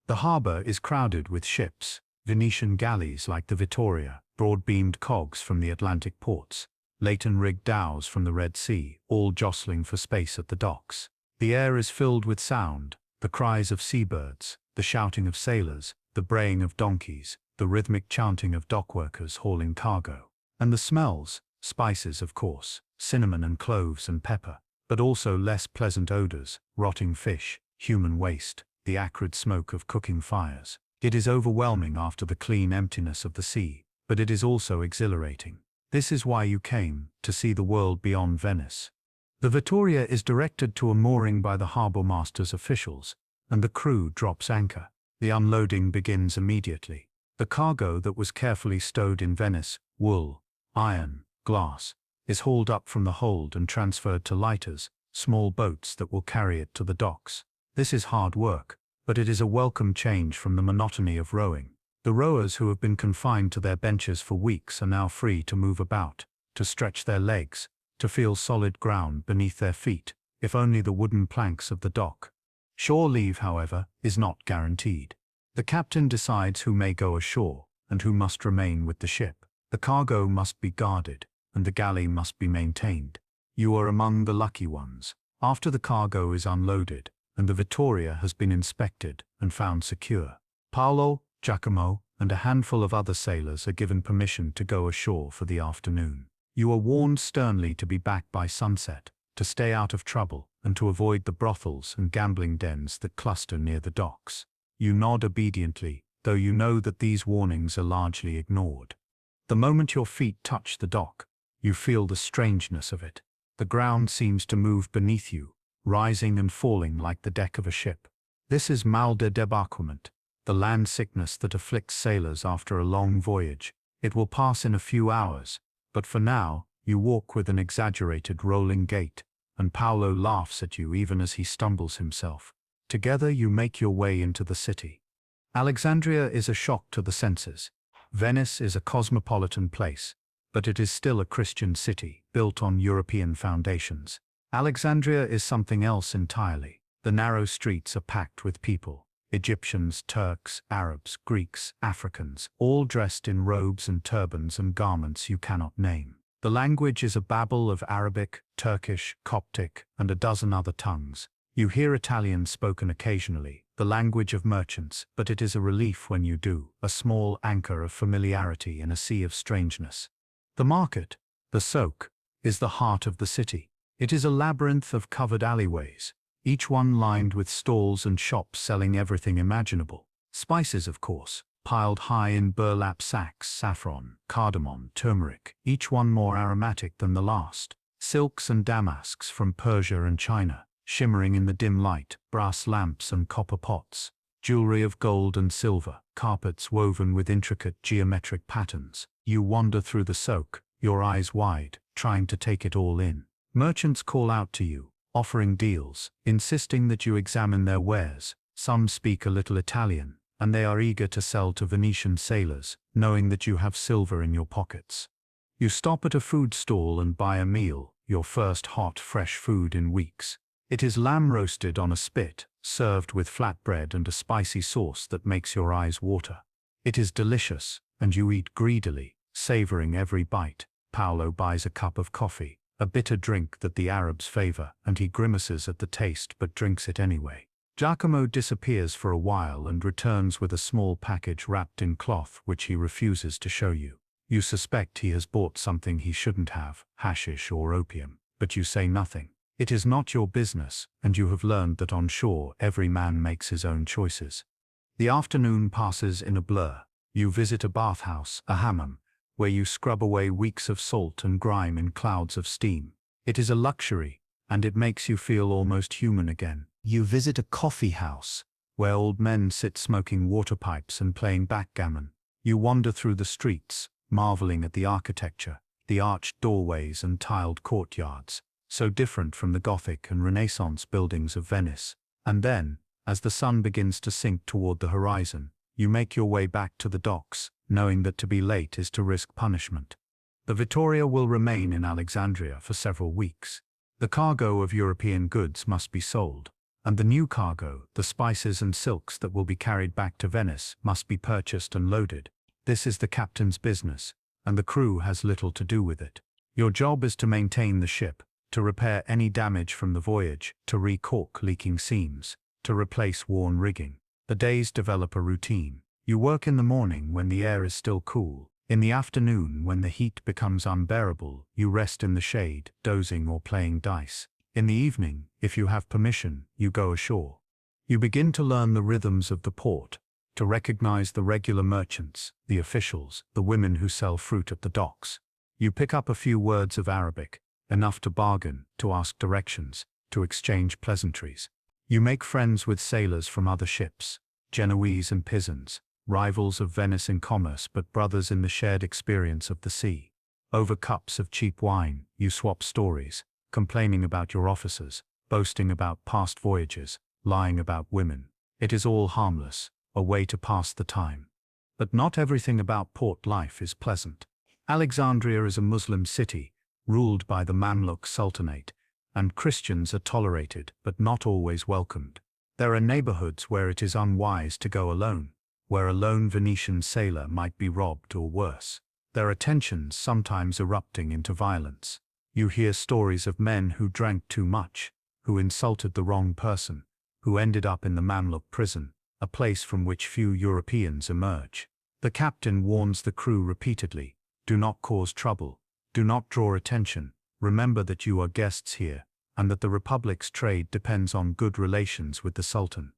The harbor is crowded with ships. Venetian galleys like the Vittoria, broad-beamed cogs from the Atlantic ports, lateen-rigged dhows from the Red Sea, all jostling for space at the docks. The air is filled with sound, the cries of seabirds, the shouting of sailors, the braying of donkeys, the rhythmic chanting of dockworkers hauling cargo. And the smells, spices of course, cinnamon and cloves and pepper, but also less pleasant odors, rotting fish, human waste, the acrid smoke of cooking fires. It is overwhelming after the clean emptiness of the sea, but it is also exhilarating. This is why you came, to see the world beyond Venice. The Vittoria is directed to a mooring by the harbor master's officials, and the crew drops anchor. The unloading begins immediately. The cargo that was carefully stowed in Venice, wool, iron, glass, is hauled up from the hold and transferred to lighters, small boats that will carry it to the docks. This is hard work, but it is a welcome change from the monotony of rowing. The rowers who have been confined to their benches for weeks are now free to move about, to stretch their legs, to feel solid ground beneath their feet, if only the wooden planks of the dock. Shore leave, however, is not guaranteed. The captain decides who may go ashore, and who must remain with the ship. The cargo must be guarded, and the galley must be maintained. You are among the lucky ones. After the cargo is unloaded, and the Vittoria has been inspected and found secure, Paolo, Giacomo, and a handful of other sailors are given permission to go ashore for the afternoon. You are warned sternly to be back by sunset, to stay out of trouble, and to avoid the brothels and gambling dens that cluster near the docks. You nod obediently, though you know that these warnings are largely ignored. The moment your feet touch the dock, You feel the strangeness of it. The ground seems to move beneath you, rising and falling like the deck of a ship. This is mal de débarquement, the land sickness that afflicts sailors after a long voyage. It will pass in a few hours, but for now, you walk with an exaggerated rolling gait, and Paolo laughs at you even as he stumbles himself. Together you make your way into the city. Alexandria is a shock to the senses. Venice is a cosmopolitan place, but it is still a Christian city, built on European foundations. Alexandria is something else entirely. The narrow streets are packed with people. Egyptians, Turks, Arabs, Greeks, Africans, all dressed in robes and turbans and garments you cannot name. The language is a babble of Arabic, Turkish, Coptic, and a dozen other tongues. You hear Italian spoken occasionally, the language of merchants, but it is a relief when you do, a small anchor of familiarity in a sea of strangeness. The market, the souk, is the heart of the city. It is a labyrinth of covered alleyways, each one lined with stalls and shops selling everything imaginable. Spices, of course, piled high in burlap sacks, saffron, cardamom, turmeric, each one more aromatic than the last. Silks and damasks from Persia and China, shimmering in the dim light, brass lamps and copper pots, jewelry of gold and silver, carpets woven with intricate geometric patterns. You wander through the souk, your eyes wide, trying to take it all in. Merchants call out to you, offering deals, insisting that you examine their wares. Some speak a little Italian, and they are eager to sell to Venetian sailors, knowing that you have silver in your pockets. You stop at a food stall and buy a meal, your first hot, fresh food in weeks. It is lamb roasted on a spit, served with flatbread and a spicy sauce that makes your eyes water. It is delicious, and you eat greedily, savoring every bite. Paolo buys a cup of coffee, a bitter drink that the Arabs favor, and he grimaces at the taste but drinks it anyway. Giacomo disappears for a while and returns with a small package wrapped in cloth which he refuses to show you. You suspect he has bought something he shouldn't have, hashish or opium, but you say nothing. It is not your business, and you have learned that on shore every man makes his own choices. The afternoon passes in a blur. You visit a bathhouse, a hammam, where you scrub away weeks of salt and grime in clouds of steam. It is a luxury, and it makes you feel almost human again. You visit a coffee house, where old men sit smoking water pipes and playing backgammon. You wander through the streets, marveling at the architecture, the arched doorways and tiled courtyards, so different from the Gothic and Renaissance buildings of Venice. And then, as the sun begins to sink toward the horizon, you make your way back to the docks, knowing that to be late is to risk punishment. The Vittoria will remain in Alexandria for several weeks. The cargo of European goods must be sold, and the new cargo, the spices and silks that will be carried back to Venice, must be purchased and loaded. This is the captain's business, and the crew has little to do with it. Your job is to maintain the ship, to repair any damage from the voyage, to re-caulk leaking seams, to replace worn rigging. The days develop a routine. You work in the morning when the air is still cool. In the afternoon, when the heat becomes unbearable, you rest in the shade, dozing or playing dice. In the evening, if you have permission, you go ashore. You begin to learn the rhythms of the port, to recognize the regular merchants, the officials, the women who sell fruit at the docks. You pick up a few words of Arabic, enough to bargain, to ask directions, to exchange pleasantries. You make friends with sailors from other ships, Genoese and Pisans, rivals of Venice in commerce but brothers in the shared experience of the sea. Over cups of cheap wine, you swap stories, complaining about your officers, boasting about past voyages, lying about women. It is all harmless, a way to pass the time. But not everything about port life is pleasant. Alexandria is a Muslim city, ruled by the Mamluk Sultanate, and Christians are tolerated but not always welcomed. There are neighborhoods where it is unwise to go alone, where a lone Venetian sailor might be robbed or worse. There are tensions sometimes erupting into violence. You hear stories of men who drank too much, who insulted the wrong person, who ended up in the Mamluk prison, a place from which few Europeans emerge. The captain warns the crew repeatedly, do not cause trouble, do not draw attention, remember that you are guests here, and that the Republic's trade depends on good relations with the Sultan.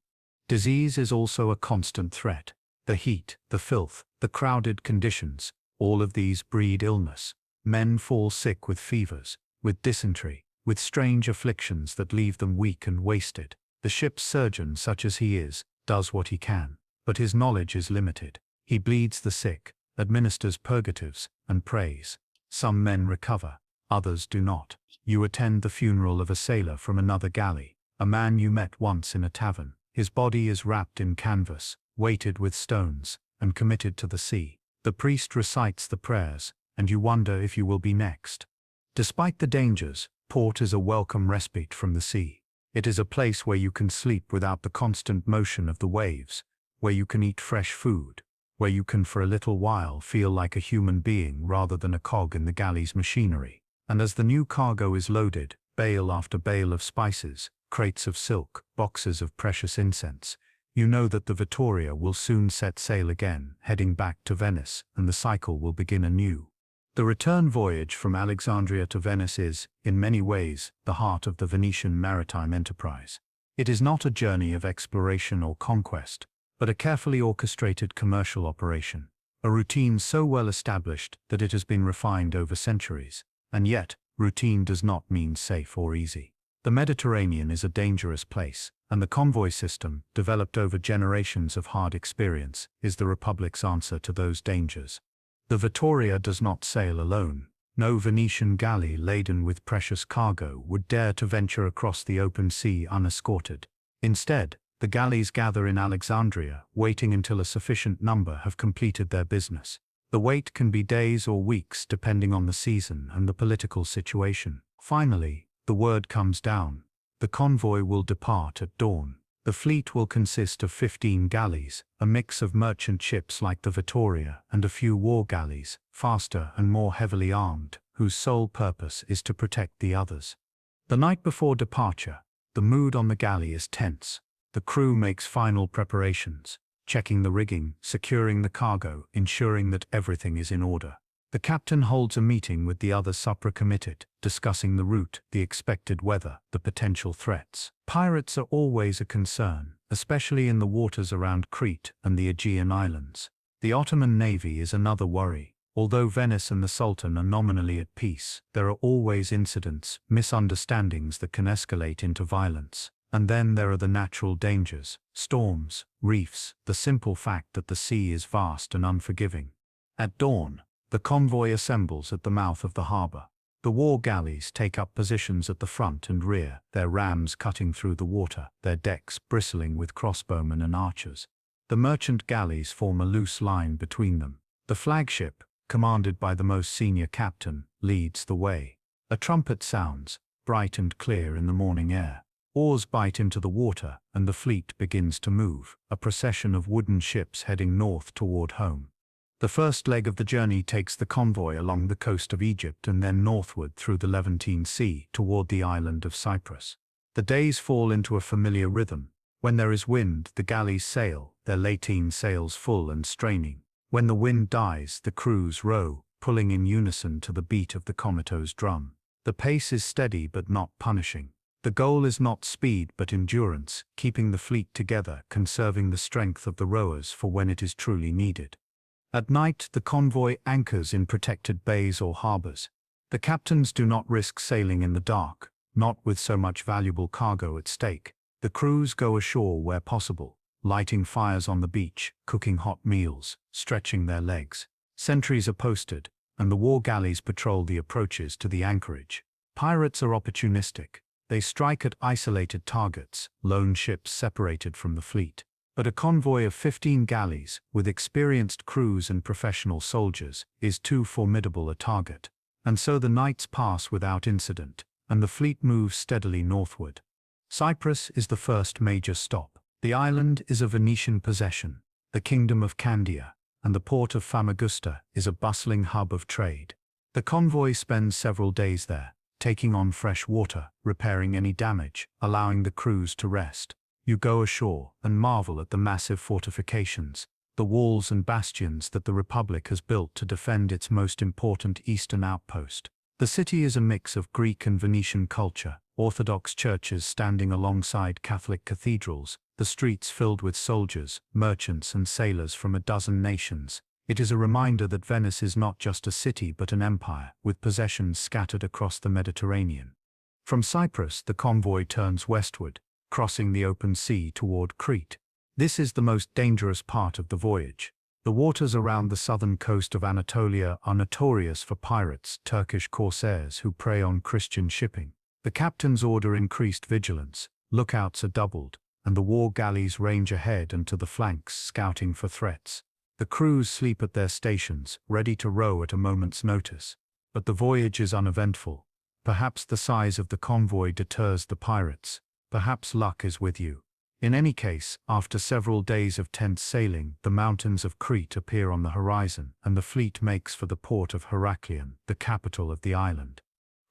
Disease is also a constant threat. The heat, the filth, the crowded conditions, all of these breed illness. Men fall sick with fevers, with dysentery, with strange afflictions that leave them weak and wasted. The ship's surgeon, such as he is, does what he can, but his knowledge is limited. He bleeds the sick, administers purgatives, and prays. Some men recover, others do not. You attend the funeral of a sailor from another galley, a man you met once in a tavern. His body is wrapped in canvas, weighted with stones, and committed to the sea. The priest recites the prayers, and you wonder if you will be next. Despite the dangers, port is a welcome respite from the sea. It is a place where you can sleep without the constant motion of the waves, where you can eat fresh food, where you can for a little while feel like a human being rather than a cog in the galley's machinery. And as the new cargo is loaded, bale after bale of spices, crates of silk, boxes of precious incense, you know that the Vittoria will soon set sail again, heading back to Venice, and the cycle will begin anew. The return voyage from Alexandria to Venice is, in many ways, the heart of the Venetian maritime enterprise. It is not a journey of exploration or conquest, but a carefully orchestrated commercial operation, a routine so well established that it has been refined over centuries. And yet, routine does not mean safe or easy. The Mediterranean is a dangerous place, and the convoy system, developed over generations of hard experience, is the Republic's answer to those dangers. The Vittoria does not sail alone. No Venetian galley laden with precious cargo would dare to venture across the open sea unescorted. Instead, the galleys gather in Alexandria, waiting until a sufficient number have completed their business. The wait can be days or weeks depending on the season and the political situation. Finally, the word comes down. The convoy will depart at dawn. The fleet will consist of 15 galleys, a mix of merchant ships like the Vittoria and a few war galleys, faster and more heavily armed, whose sole purpose is to protect the others. The night before departure, the mood on the galley is tense. The crew makes final preparations, checking the rigging, securing the cargo, ensuring that everything is in order. The captain holds a meeting with the other supra-committed, discussing the route, the expected weather, the potential threats. Pirates are always a concern, especially in the waters around Crete and the Aegean Islands. The Ottoman navy is another worry. Although Venice and the Sultan are nominally at peace, there are always incidents, misunderstandings that can escalate into violence. And then there are the natural dangers, storms, reefs, the simple fact that the sea is vast and unforgiving. At dawn, the convoy assembles at the mouth of the harbor. The war galleys take up positions at the front and rear, their rams cutting through the water, their decks bristling with crossbowmen and archers. The merchant galleys form a loose line between them. The flagship, commanded by the most senior captain, leads the way. A trumpet sounds, bright and clear in the morning air. Oars bite into the water, and the fleet begins to move, a procession of wooden ships heading north toward home. The first leg of the journey takes the convoy along the coast of Egypt and then northward through the Levantine Sea toward the island of Cyprus. The days fall into a familiar rhythm. When there is wind, the galleys sail, their lateen sails full and straining. When the wind dies, the crews row, pulling in unison to the beat of the comito's drum. The pace is steady but not punishing. The goal is not speed but endurance, keeping the fleet together, conserving the strength of the rowers for when it is truly needed. At night, the convoy anchors in protected bays or harbors. The captains do not risk sailing in the dark, not with so much valuable cargo at stake. The crews go ashore where possible, lighting fires on the beach, cooking hot meals, stretching their legs. Sentries are posted, and the war galleys patrol the approaches to the anchorage. Pirates are opportunistic. They strike at isolated targets, lone ships separated from the fleet. But a convoy of 15 galleys, with experienced crews and professional soldiers, is too formidable a target. And so the nights pass without incident, and the fleet moves steadily northward. Cyprus is the first major stop. The island is a Venetian possession, the kingdom of Candia, and the port of Famagusta is a bustling hub of trade. The convoy spends several days there, taking on fresh water, repairing any damage, allowing the crews to rest. You go ashore and marvel at the massive fortifications, the walls and bastions that the Republic has built to defend its most important eastern outpost. The city is a mix of Greek and Venetian culture, Orthodox churches standing alongside Catholic cathedrals, the streets filled with soldiers, merchants and sailors from a dozen nations. It is a reminder that Venice is not just a city but an empire, with possessions scattered across the Mediterranean. From Cyprus, the convoy turns westward, crossing the open sea toward Crete. This is the most dangerous part of the voyage. The waters around the southern coast of Anatolia are notorious for pirates, Turkish corsairs who prey on Christian shipping. The captains order increased vigilance, lookouts are doubled, and the war galleys range ahead and to the flanks, scouting for threats. The crews sleep at their stations, ready to row at a moment's notice. But the voyage is uneventful. Perhaps the size of the convoy deters the pirates. Perhaps luck is with you. In any case, after several days of tense sailing, the mountains of Crete appear on the horizon, and the fleet makes for the port of Heraklion, the capital of the island.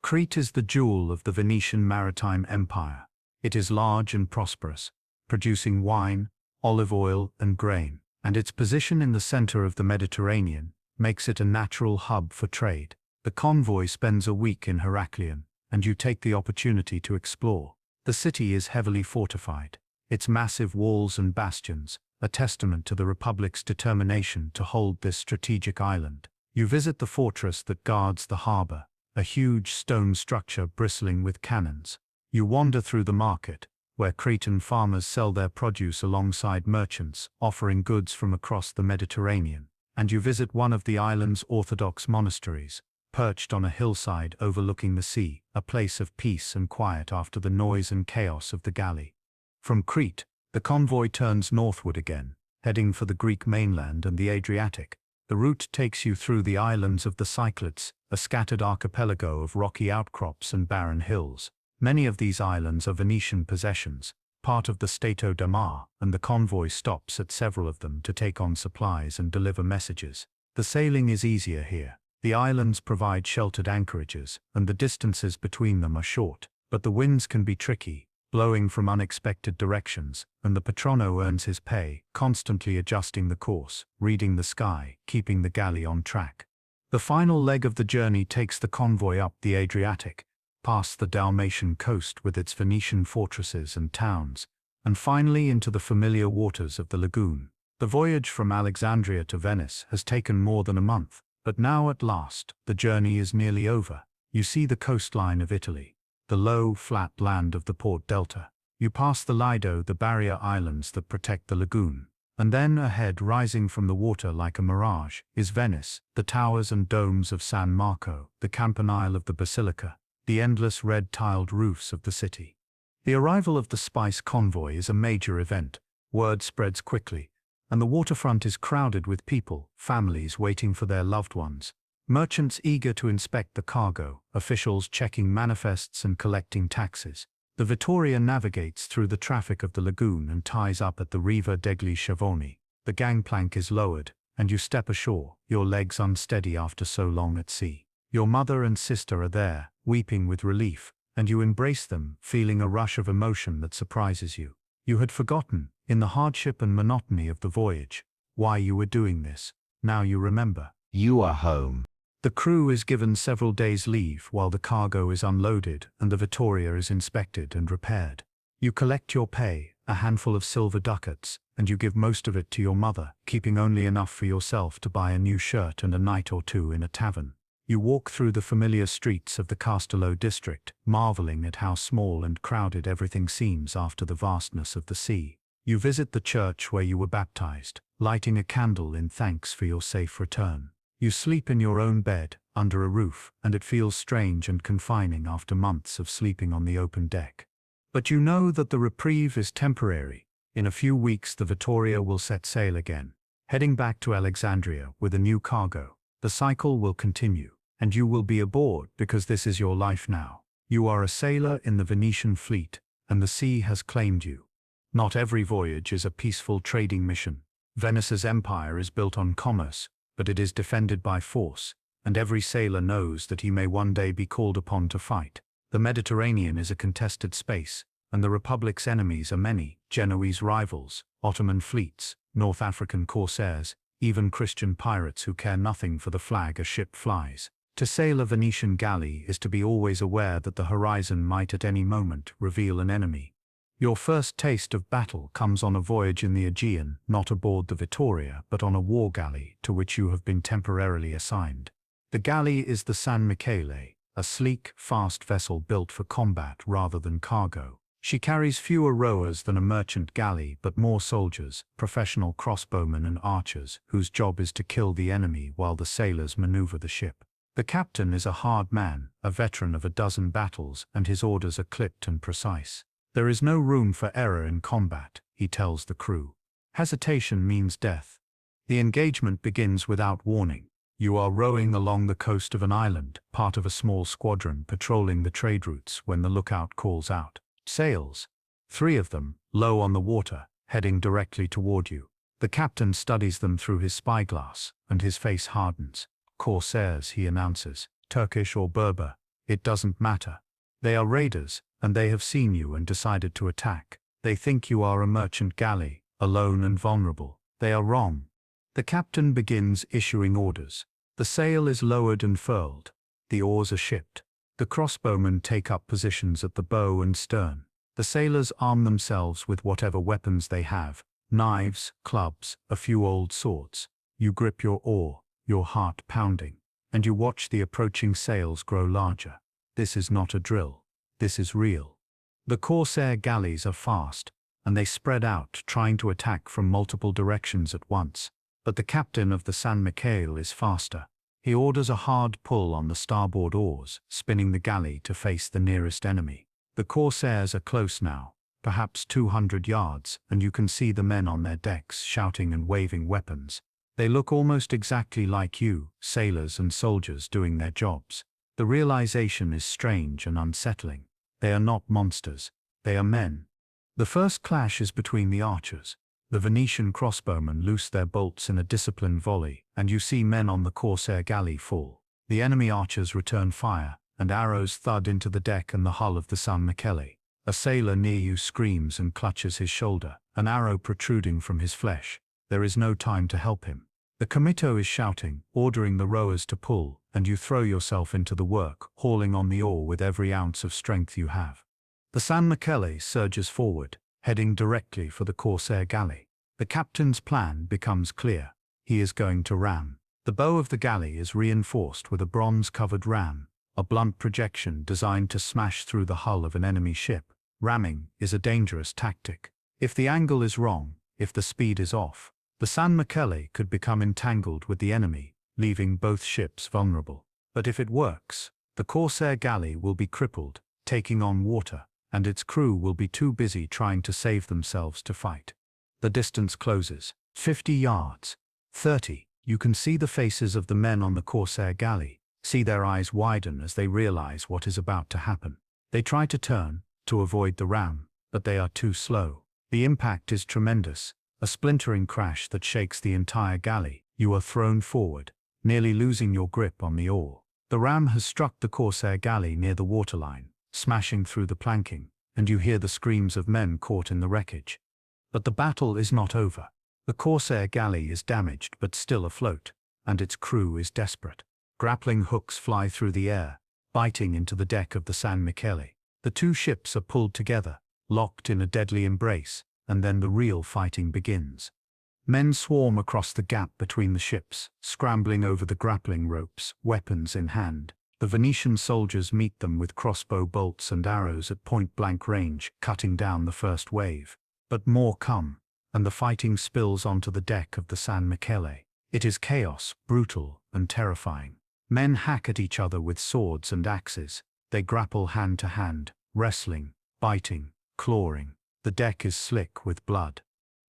Crete is the jewel of the Venetian maritime empire. It is large and prosperous, producing wine, olive oil, and grain, and its position in the center of the Mediterranean makes it a natural hub for trade. The convoy spends a week in Heraklion, and you take the opportunity to explore. The city is heavily fortified. Its massive walls and bastions, a testament to the Republic's determination to hold this strategic island. You visit the fortress that guards the harbor, a huge stone structure bristling with cannons. You wander through the market, where Cretan farmers sell their produce alongside merchants, offering goods from across the Mediterranean. And you visit one of the island's Orthodox monasteries, perched on a hillside overlooking the sea, a place of peace and quiet after the noise and chaos of the galley. From Crete, the convoy turns northward again, heading for the Greek mainland and the Adriatic. The route takes you through the islands of the Cyclades, a scattered archipelago of rocky outcrops and barren hills. Many of these islands are Venetian possessions, part of the Stato da Mar, and the convoy stops at several of them to take on supplies and deliver messages. The sailing is easier here. The islands provide sheltered anchorages, and the distances between them are short, but the winds can be tricky, blowing from unexpected directions, and the patrono earns his pay, constantly adjusting the course, reading the sky, keeping the galley on track. The final leg of the journey takes the convoy up the Adriatic, past the Dalmatian coast with its Venetian fortresses and towns, and finally into the familiar waters of the lagoon. The voyage from Alexandria to Venice has taken more than a month, but now at last, the journey is nearly over. You see the coastline of Italy, the low, flat land of the port delta. You pass the Lido, the barrier islands that protect the lagoon. And then ahead, rising from the water like a mirage, is Venice, the towers and domes of San Marco, the campanile of the basilica, the endless red-tiled roofs of the city. The arrival of the spice convoy is a major event. Word spreads quickly, and the waterfront is crowded with people, families waiting for their loved ones. Merchants eager to inspect the cargo, officials checking manifests and collecting taxes. The Vittoria navigates through the traffic of the lagoon and ties up at the Riva degli Schiavoni. The gangplank is lowered, and you step ashore, your legs unsteady after so long at sea. Your mother and sister are there, weeping with relief, and you embrace them, feeling a rush of emotion that surprises you. You had forgotten, in the hardship and monotony of the voyage, why you were doing this. Now you remember. You are home. The crew is given several days' leave while the cargo is unloaded and the Vittoria is inspected and repaired. You collect your pay, a handful of silver ducats, and you give most of it to your mother, keeping only enough for yourself to buy a new shirt and a night or two in a tavern. You walk through the familiar streets of the Castello district, marveling at how small and crowded everything seems after the vastness of the sea. You visit the church where you were baptized, lighting a candle in thanks for your safe return. You sleep in your own bed, under a roof, and it feels strange and confining after months of sleeping on the open deck. But you know that the reprieve is temporary. In a few weeks the Vittoria will set sail again, heading back to Alexandria with a new cargo. The cycle will continue, and you will be aboard because this is your life now. You are a sailor in the Venetian fleet, and the sea has claimed you. Not every voyage is a peaceful trading mission. Venice's empire is built on commerce, but it is defended by force, and every sailor knows that he may one day be called upon to fight. The Mediterranean is a contested space, and the Republic's enemies are many: Genoese rivals, Ottoman fleets, North African corsairs, even Christian pirates who care nothing for the flag a ship flies. To sail a Venetian galley is to be always aware that the horizon might at any moment reveal an enemy. Your first taste of battle comes on a voyage in the Aegean, not aboard the Vittoria, but on a war galley to which you have been temporarily assigned. The galley is the San Michele, a sleek, fast vessel built for combat rather than cargo. She carries fewer rowers than a merchant galley but more soldiers, professional crossbowmen and archers, whose job is to kill the enemy while the sailors maneuver the ship. The captain is a hard man, a veteran of a dozen battles, and his orders are clipped and precise. There is no room for error in combat, he tells the crew. Hesitation means death. The engagement begins without warning. You are rowing along the coast of an island, part of a small squadron patrolling the trade routes when the lookout calls out. Sails. 3 of them, low on the water, heading directly toward you. The captain studies them through his spyglass, and his face hardens. Corsairs, he announces, Turkish or Berber, it doesn't matter. They are raiders, and they have seen you and decided to attack. They think you are a merchant galley, alone and vulnerable. They are wrong. The captain begins issuing orders. The sail is lowered and furled. The oars are shipped. The crossbowmen take up positions at the bow and stern. The sailors arm themselves with whatever weapons they have, knives, clubs, a few old swords. You grip your oar, your heart pounding, and you watch the approaching sails grow larger. This is not a drill. This is real. The corsair galleys are fast, and they spread out, trying to attack from multiple directions at once. But the captain of the San Michele is faster. He orders a hard pull on the starboard oars, spinning the galley to face the nearest enemy. The corsairs are close now, perhaps 200 yards, and you can see the men on their decks shouting and waving weapons. They look almost exactly like you, sailors and soldiers doing their jobs. The realization is strange and unsettling. They are not monsters. They are men. The first clash is between the archers. The Venetian crossbowmen loose their bolts in a disciplined volley, and you see men on the corsair galley fall. The enemy archers return fire, and arrows thud into the deck and the hull of the San Michele. A sailor near you screams and clutches his shoulder, an arrow protruding from his flesh. There is no time to help him. The comito is shouting, ordering the rowers to pull, and you throw yourself into the work, hauling on the oar with every ounce of strength you have. The San Michele surges forward, heading directly for the corsair galley. The captain's plan becomes clear. He is going to ram. The bow of the galley is reinforced with a bronze-covered ram, a blunt projection designed to smash through the hull of an enemy ship. Ramming is a dangerous tactic. If the angle is wrong, if the speed is off, the San Michele could become entangled with the enemy, leaving both ships vulnerable. But if it works, the corsair galley will be crippled, taking on water, and its crew will be too busy trying to save themselves to fight. The distance closes. 50 yards. 30. You can see the faces of the men on the corsair galley, see their eyes widen as they realize what is about to happen. They try to turn, to avoid the ram, but they are too slow. The impact is tremendous, a splintering crash that shakes the entire galley. You are thrown forward, nearly losing your grip on the oar. The ram has struck the corsair galley near the waterline, smashing through the planking, and you hear the screams of men caught in the wreckage. But the battle is not over. The corsair galley is damaged but still afloat, and its crew is desperate. Grappling hooks fly through the air, biting into the deck of the San Michele. The two ships are pulled together, locked in a deadly embrace, and then the real fighting begins. Men swarm across the gap between the ships, scrambling over the grappling ropes, weapons in hand. The Venetian soldiers meet them with crossbow bolts and arrows at point-blank range, cutting down the first wave. But more come, and the fighting spills onto the deck of the San Michele. It is chaos, brutal and terrifying. Men hack at each other with swords and axes. They grapple hand to hand, wrestling, biting, clawing. The deck is slick with blood.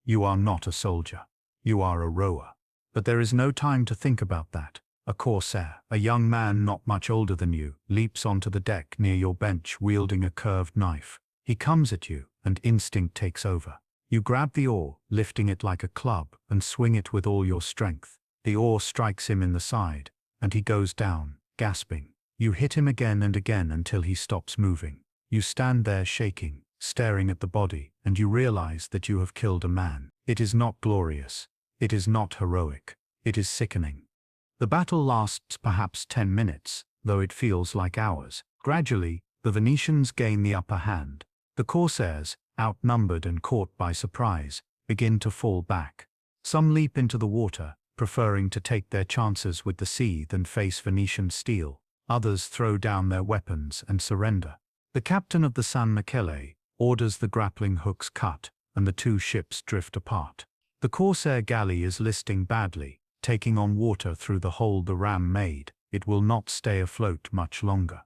You are not a soldier. You are a rower. But there is no time to think about that. A corsair, a young man not much older than you, leaps onto the deck near your bench wielding a curved knife. He comes at you, and instinct takes over. You grab the oar, lifting it like a club, and swing it with all your strength. The oar strikes him in the side, and he goes down, gasping. You hit him again and again until he stops moving. You stand there shaking, staring at the body, and you realize that you have killed a man. It is not glorious. It is not heroic. It is sickening. The battle lasts perhaps 10 minutes, though it feels like hours. Gradually, the Venetians gain the upper hand. The corsairs, outnumbered and caught by surprise, begin to fall back. Some leap into the water, preferring to take their chances with the sea than face Venetian steel. Others throw down their weapons and surrender. The captain of the San Michele orders the grappling hooks cut, and the two ships drift apart. The corsair galley is listing badly, taking on water through the hole the ram made. It will not stay afloat much longer.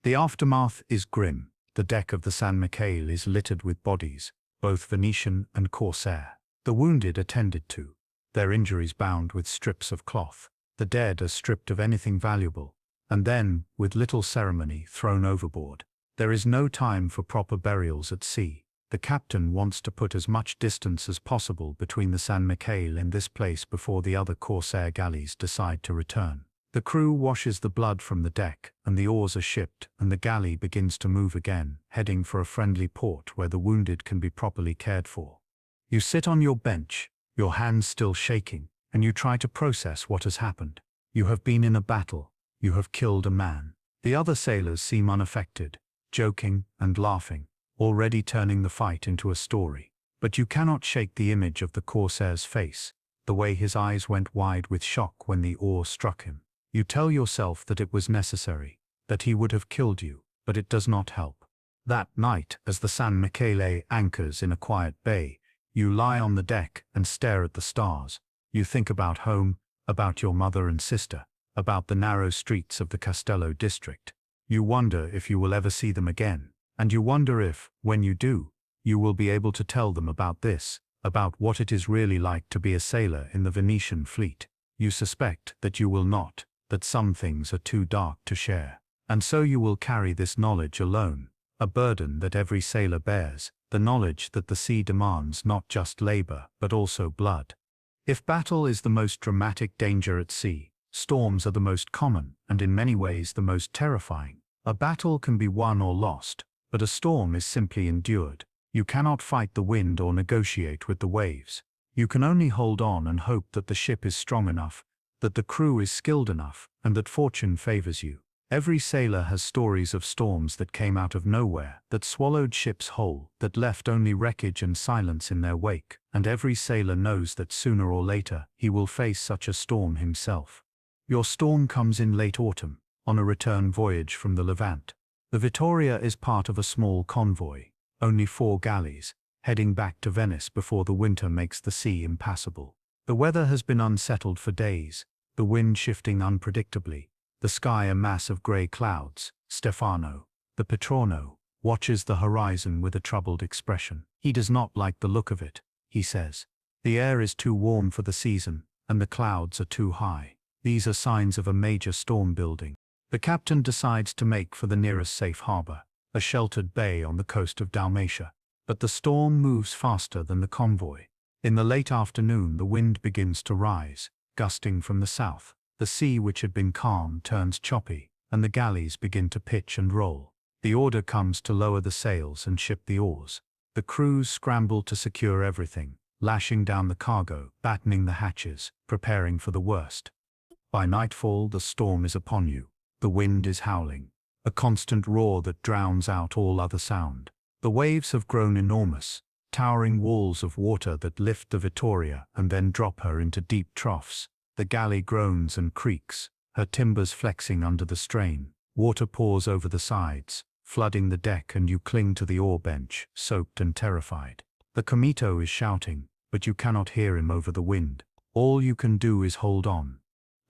The aftermath is grim. The deck of the San Michele is littered with bodies, both Venetian and corsair. The wounded are tended to, their injuries bound with strips of cloth. The dead are stripped of anything valuable, and then, with little ceremony, thrown overboard. There is no time for proper burials at sea. The captain wants to put as much distance as possible between the San Michele and this place before the other corsair galleys decide to return. The crew washes the blood from the deck, and the oars are shipped, and the galley begins to move again, heading for a friendly port where the wounded can be properly cared for. You sit on your bench, your hands still shaking, and you try to process what has happened. You have been in a battle. You have killed a man. The other sailors seem unaffected, joking and laughing, already turning the fight into a story. But you cannot shake the image of the corsair's face, the way his eyes went wide with shock when the oar struck him. You tell yourself that it was necessary, that he would have killed you, but it does not help. That night, as the San Michele anchors in a quiet bay, you lie on the deck and stare at the stars. You think about home, about your mother and sister, about the narrow streets of the Castello district. You wonder if you will ever see them again, and you wonder if, when you do, you will be able to tell them about this, about what it is really like to be a sailor in the Venetian fleet. You suspect that you will not, that some things are too dark to share. And so you will carry this knowledge alone, a burden that every sailor bears, the knowledge that the sea demands not just labor, but also blood. If battle is the most dramatic danger at sea, storms are the most common, and in many ways the most terrifying. A battle can be won or lost, but a storm is simply endured. You cannot fight the wind or negotiate with the waves. You can only hold on and hope that the ship is strong enough, that the crew is skilled enough, and that fortune favors you. Every sailor has stories of storms that came out of nowhere, that swallowed ships whole, that left only wreckage and silence in their wake, and every sailor knows that sooner or later he will face such a storm himself. Your storm comes in late autumn, on a return voyage from the Levant. The Vittoria is part of a small convoy, only 4 galleys, heading back to Venice before the winter makes the sea impassable. The weather has been unsettled for days, the wind shifting unpredictably, the sky a mass of grey clouds. Stefano, the patrono, watches the horizon with a troubled expression. He does not like the look of it, he says. The air is too warm for the season, and the clouds are too high. These are signs of a major storm building. The captain decides to make for the nearest safe harbor, a sheltered bay on the coast of Dalmatia. But the storm moves faster than the convoy. In the late afternoon the wind begins to rise, gusting from the south. The sea which had been calm turns choppy, and the galleys begin to pitch and roll. The order comes to lower the sails and ship the oars. The crews scramble to secure everything, lashing down the cargo, battening the hatches, preparing for the worst. By nightfall the storm is upon you. The wind is howling, a constant roar that drowns out all other sound. The waves have grown enormous, towering walls of water that lift the Vittoria and then drop her into deep troughs. The galley groans and creaks, her timbers flexing under the strain. Water pours over the sides, flooding the deck, and you cling to the oar bench, soaked and terrified. The comito is shouting, but you cannot hear him over the wind. All you can do is hold on.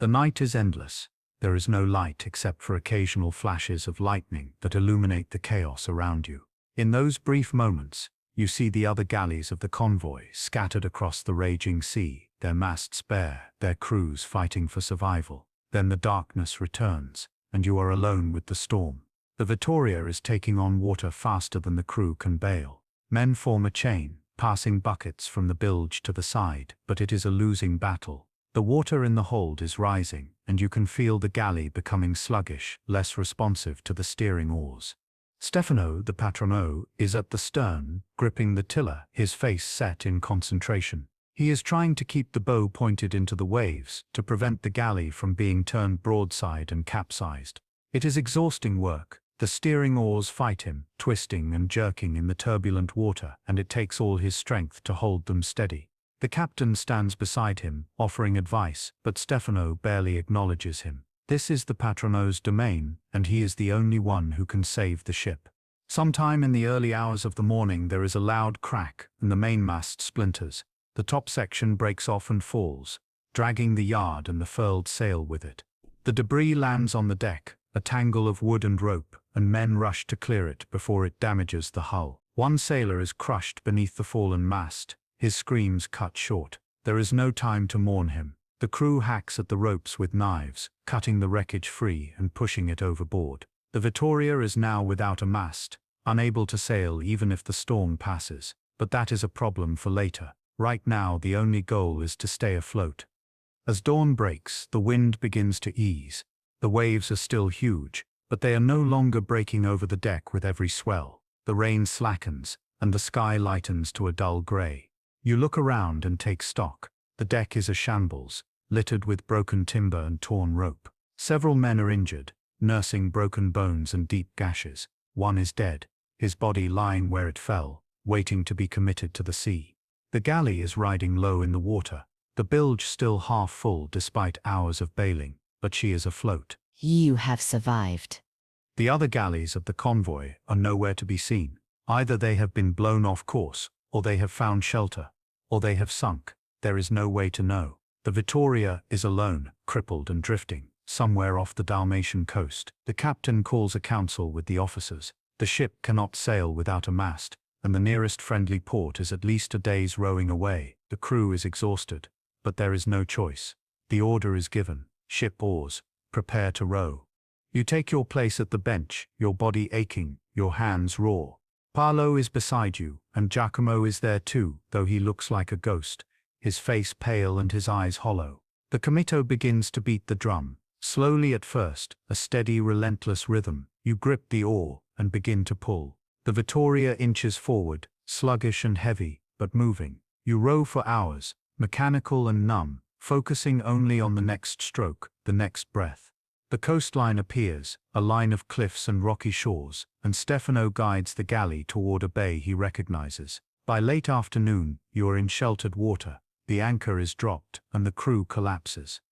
The night is endless. There is no light except for occasional flashes of lightning that illuminate the chaos around you. In those brief moments, you see the other galleys of the convoy scattered across the raging sea, their masts bare, their crews fighting for survival. Then the darkness returns, and you are alone with the storm. The Vittoria is taking on water faster than the crew can bail. Men form a chain, passing buckets from the bilge to the side, but it is a losing battle. The water in the hold is rising, and you can feel the galley becoming sluggish, less responsive to the steering oars. Stefano, the patrono, is at the stern, gripping the tiller, his face set in concentration. He is trying to keep the bow pointed into the waves, to prevent the galley from being turned broadside and capsized. It is exhausting work, The steering oars fight him, twisting and jerking in the turbulent water, and it takes all his strength to hold them steady. The captain stands beside him, offering advice, but Stefano barely acknowledges him. This is the patrono's domain, and he is the only one who can save the ship. Sometime in the early hours of the morning there is a loud crack, and the mainmast splinters. The top section breaks off and falls, dragging the yard and the furled sail with it. The debris lands on the deck, a tangle of wood and rope, and men rush to clear it before it damages the hull. One sailor is crushed beneath the fallen mast, his screams cut short. There is no time to mourn him. The crew hacks at the ropes with knives, cutting the wreckage free and pushing it overboard. The Vittoria is now without a mast, unable to sail even if the storm passes, but that is a problem for later. Right now the only goal is to stay afloat. As dawn breaks, the wind begins to ease. The waves are still huge, but they are no longer breaking over the deck with every swell. The rain slackens, and the sky lightens to a dull grey. You look around and take stock. The deck is a shambles, littered with broken timber and torn rope. Several men are injured, nursing broken bones and deep gashes. One is dead, his body lying where it fell, waiting to be committed to the sea. The galley is riding low in the water, the bilge still half full despite hours of bailing, but she is afloat. You have survived. The other galleys of the convoy are nowhere to be seen. Either they have been blown off course, or they have found shelter, or they have sunk. There is no way to know. The Vittoria is alone, crippled and drifting, somewhere off the Dalmatian coast. The captain calls a council with the officers. The ship cannot sail without a mast, and the nearest friendly port is at least a day's rowing away. The crew is exhausted, but there is no choice. The order is given: ship oars, prepare to row. You take your place at the bench, your body aching, your hands raw. Paolo is beside you, and Giacomo is there too, though he looks like a ghost, his face pale and his eyes hollow. The comito begins to beat the drum, slowly at first, a steady, relentless rhythm. You grip the oar and begin to pull. The Vittoria inches forward, sluggish and heavy, but moving. You row for hours, mechanical and numb, focusing only on the next stroke, the next breath. The coastline appears, a line of cliffs and rocky shores, and Stefano guides the galley toward a bay he recognizes. By late afternoon, you are in sheltered water, the anchor is dropped, and the crew collapses.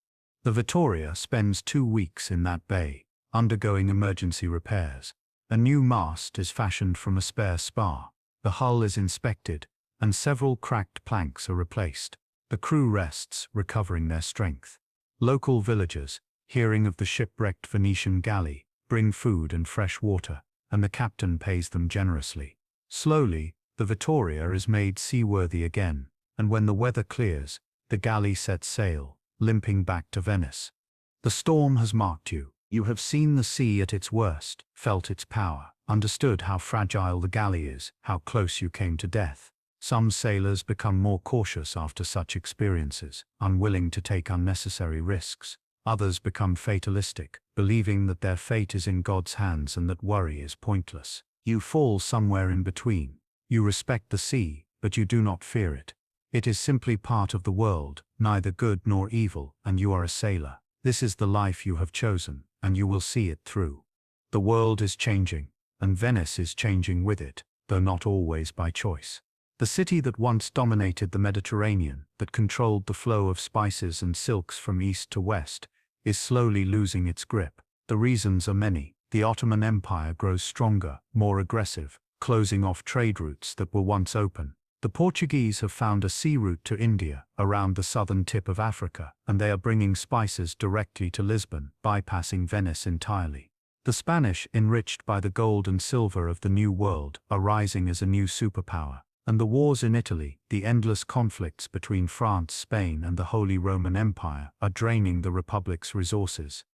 The Vittoria spends 2 weeks in that bay, undergoing emergency repairs. A new mast is fashioned from a spare spar. The hull is inspected, and several cracked planks are replaced. The crew rests, recovering their strength. Local villagers, hearing of the shipwrecked Venetian galley, bring food and fresh water, and the captain pays them generously. Slowly, the Vittoria is made seaworthy again, and when the weather clears, the galley sets sail, limping back to Venice. The storm has marked you. You have seen the sea at its worst, felt its power, understood how fragile the galley is, how close you came to death. Some sailors become more cautious after such experiences, unwilling to take unnecessary risks. Others become fatalistic, believing that their fate is in God's hands and that worry is pointless. You fall somewhere in between. You respect the sea, but you do not fear it. It is simply part of the world, neither good nor evil, and you are a sailor. This is the life you have chosen, and you will see it through. The world is changing, and Venice is changing with it, though not always by choice. The city that once dominated the Mediterranean, that controlled the flow of spices and silks from east to west, is slowly losing its grip. The reasons are many. The Ottoman Empire grows stronger, more aggressive, closing off trade routes that were once open. The Portuguese have found a sea route to India, around the southern tip of Africa, and they are bringing spices directly to Lisbon, bypassing Venice entirely. The Spanish, enriched by the gold and silver of the New World, are rising as a new superpower. And the wars in Italy, the endless conflicts between France, Spain, and the Holy Roman Empire, are draining the Republic's resources.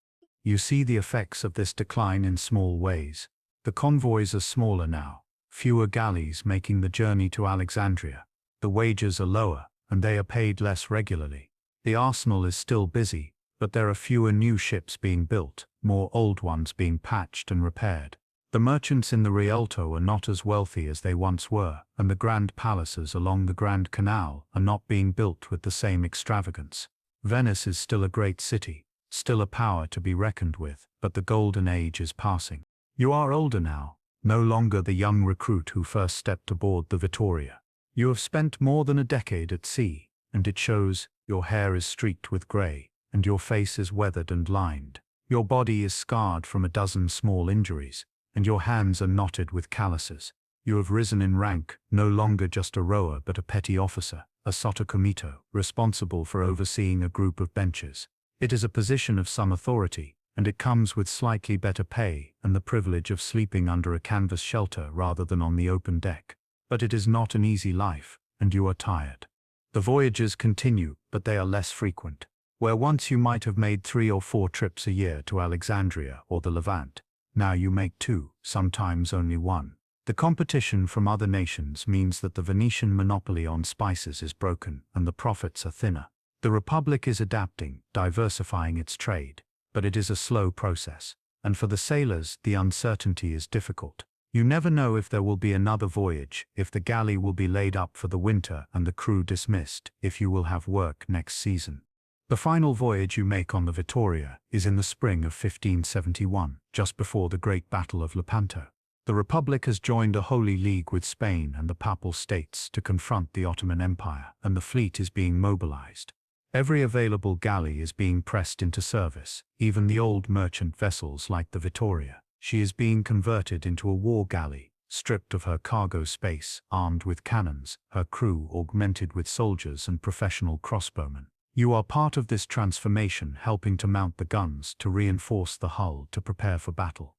You see the effects of this decline in small ways. The convoys are smaller now, fewer galleys making the journey to Alexandria. The wages are lower, and they are paid less regularly. The arsenal is still busy, but there are fewer new ships being built, more old ones being patched and repaired. The merchants in the Rialto are not as wealthy as they once were, and the grand palaces along the Grand Canal are not being built with the same extravagance. Venice is still a great city, still a power to be reckoned with, but the golden age is passing. You are older now, no longer the young recruit who first stepped aboard the Vittoria. You have spent more than a decade at sea, and it shows. Your hair is streaked with grey, and your face is weathered and lined. Your body is scarred from a dozen small injuries, and your hands are knotted with calluses. You have risen in rank, no longer just a rower but a petty officer, a comito, responsible for overseeing a group of benches. It is a position of some authority, and it comes with slightly better pay and the privilege of sleeping under a canvas shelter rather than on the open deck. But it is not an easy life, and you are tired. The voyages continue, but they are less frequent. Where once you might have made 3 or 4 trips a year to Alexandria or the Levant, now you make 2, sometimes only 1. The competition from other nations means that the Venetian monopoly on spices is broken and the profits are thinner. The Republic is adapting, diversifying its trade, but it is a slow process, and for the sailors the uncertainty is difficult. You never know if there will be another voyage, if the galley will be laid up for the winter and the crew dismissed, if you will have work next season. The final voyage you make on the Vittoria is in the spring of 1571, just before the Great Battle of Lepanto. The Republic has joined a holy league with Spain and the Papal States to confront the Ottoman Empire, and the fleet is being mobilized. Every available galley is being pressed into service, even the old merchant vessels like the Vittoria. She is being converted into a war galley, stripped of her cargo space, armed with cannons, her crew augmented with soldiers and professional crossbowmen. You are part of this transformation, helping to mount the guns, to reinforce the hull, to prepare for battle.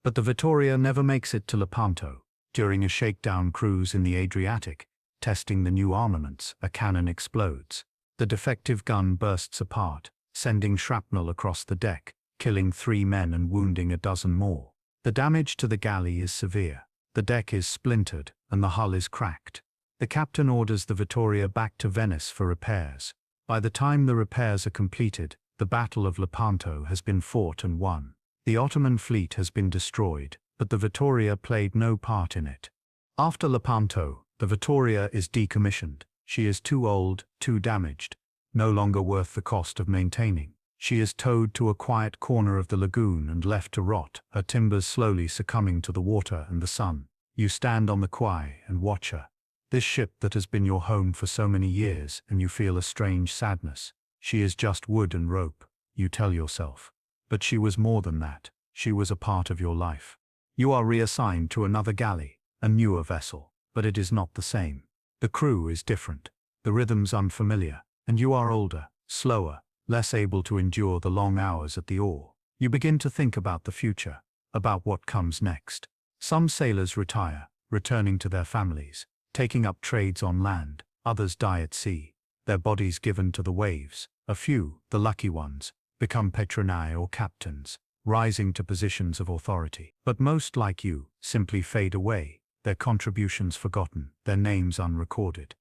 But the Vittoria never makes it to Lepanto. During a shakedown cruise in the Adriatic, testing the new armaments, a cannon explodes. The defective gun bursts apart, sending shrapnel across the deck, killing 3 men and wounding a dozen more. The damage to the galley is severe. The deck is splintered, and the hull is cracked. The captain orders the Vittoria back to Venice for repairs. By the time the repairs are completed, the Battle of Lepanto has been fought and won. The Ottoman fleet has been destroyed, but the Vittoria played no part in it. After Lepanto, the Vittoria is decommissioned. She is too old, too damaged, no longer worth the cost of maintaining. She is towed to a quiet corner of the lagoon and left to rot, her timbers slowly succumbing to the water and the sun. You stand on the quay and watch her. This ship that has been your home for so many years, and you feel a strange sadness. She is just wood and rope, you tell yourself. But she was more than that. She was a part of your life. You are reassigned to another galley, a newer vessel, but it is not the same. The crew is different, the rhythms unfamiliar, and you are older, slower, less able to endure the long hours at the oar. You begin to think about the future, about what comes next. Some sailors retire, returning to their families, taking up trades on land. Others die at sea, their bodies given to the waves. A few, the lucky ones, become patroni or captains, rising to positions of authority. But most, like you, simply fade away, their contributions forgotten, their names unrecorded.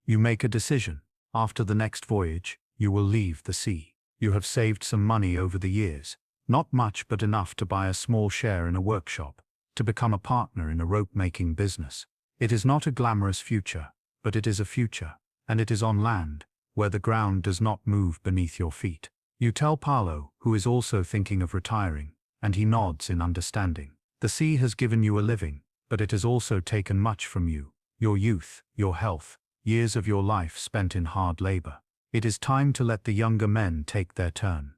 You make a decision. After the next voyage, you will leave the sea. You have saved some money over the years, not much but enough to buy a small share in a workshop, to become a partner in a rope-making business. It is not a glamorous future, but it is a future, and it is on land, where the ground does not move beneath your feet. You tell Paolo, who is also thinking of retiring, and he nods in understanding. The sea has given you a living, but it has also taken much from you, your youth, your health, years of your life spent in hard labor. It is time to let the younger men take their turn.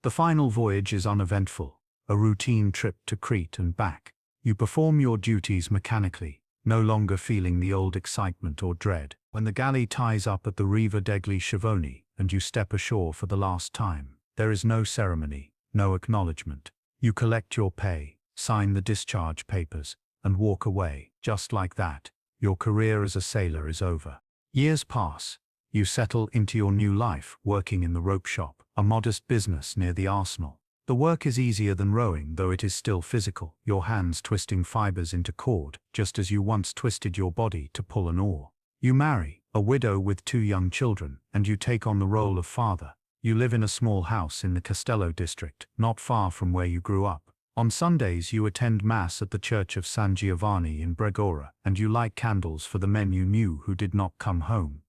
The final voyage is uneventful, a routine trip to Crete and back. You perform your duties mechanically, no longer feeling the old excitement or dread. When the galley ties up at the Riva degli Schiavoni and you step ashore for the last time, there is no ceremony, no acknowledgement. You collect your pay, sign the discharge papers, and walk away. Just like that, your career as a sailor is over. Years pass. You settle into your new life, working in the rope shop, a modest business near the arsenal. The work is easier than rowing, though it is still physical, your hands twisting fibers into cord, just as you once twisted your body to pull an oar. You marry, a widow with 2 young children, and you take on the role of father. You live in a small house in the Castello district, not far from where you grew up. On Sundays you attend Mass at the Church of San Giovanni in Bregora, and you light candles for the men you knew who did not come home.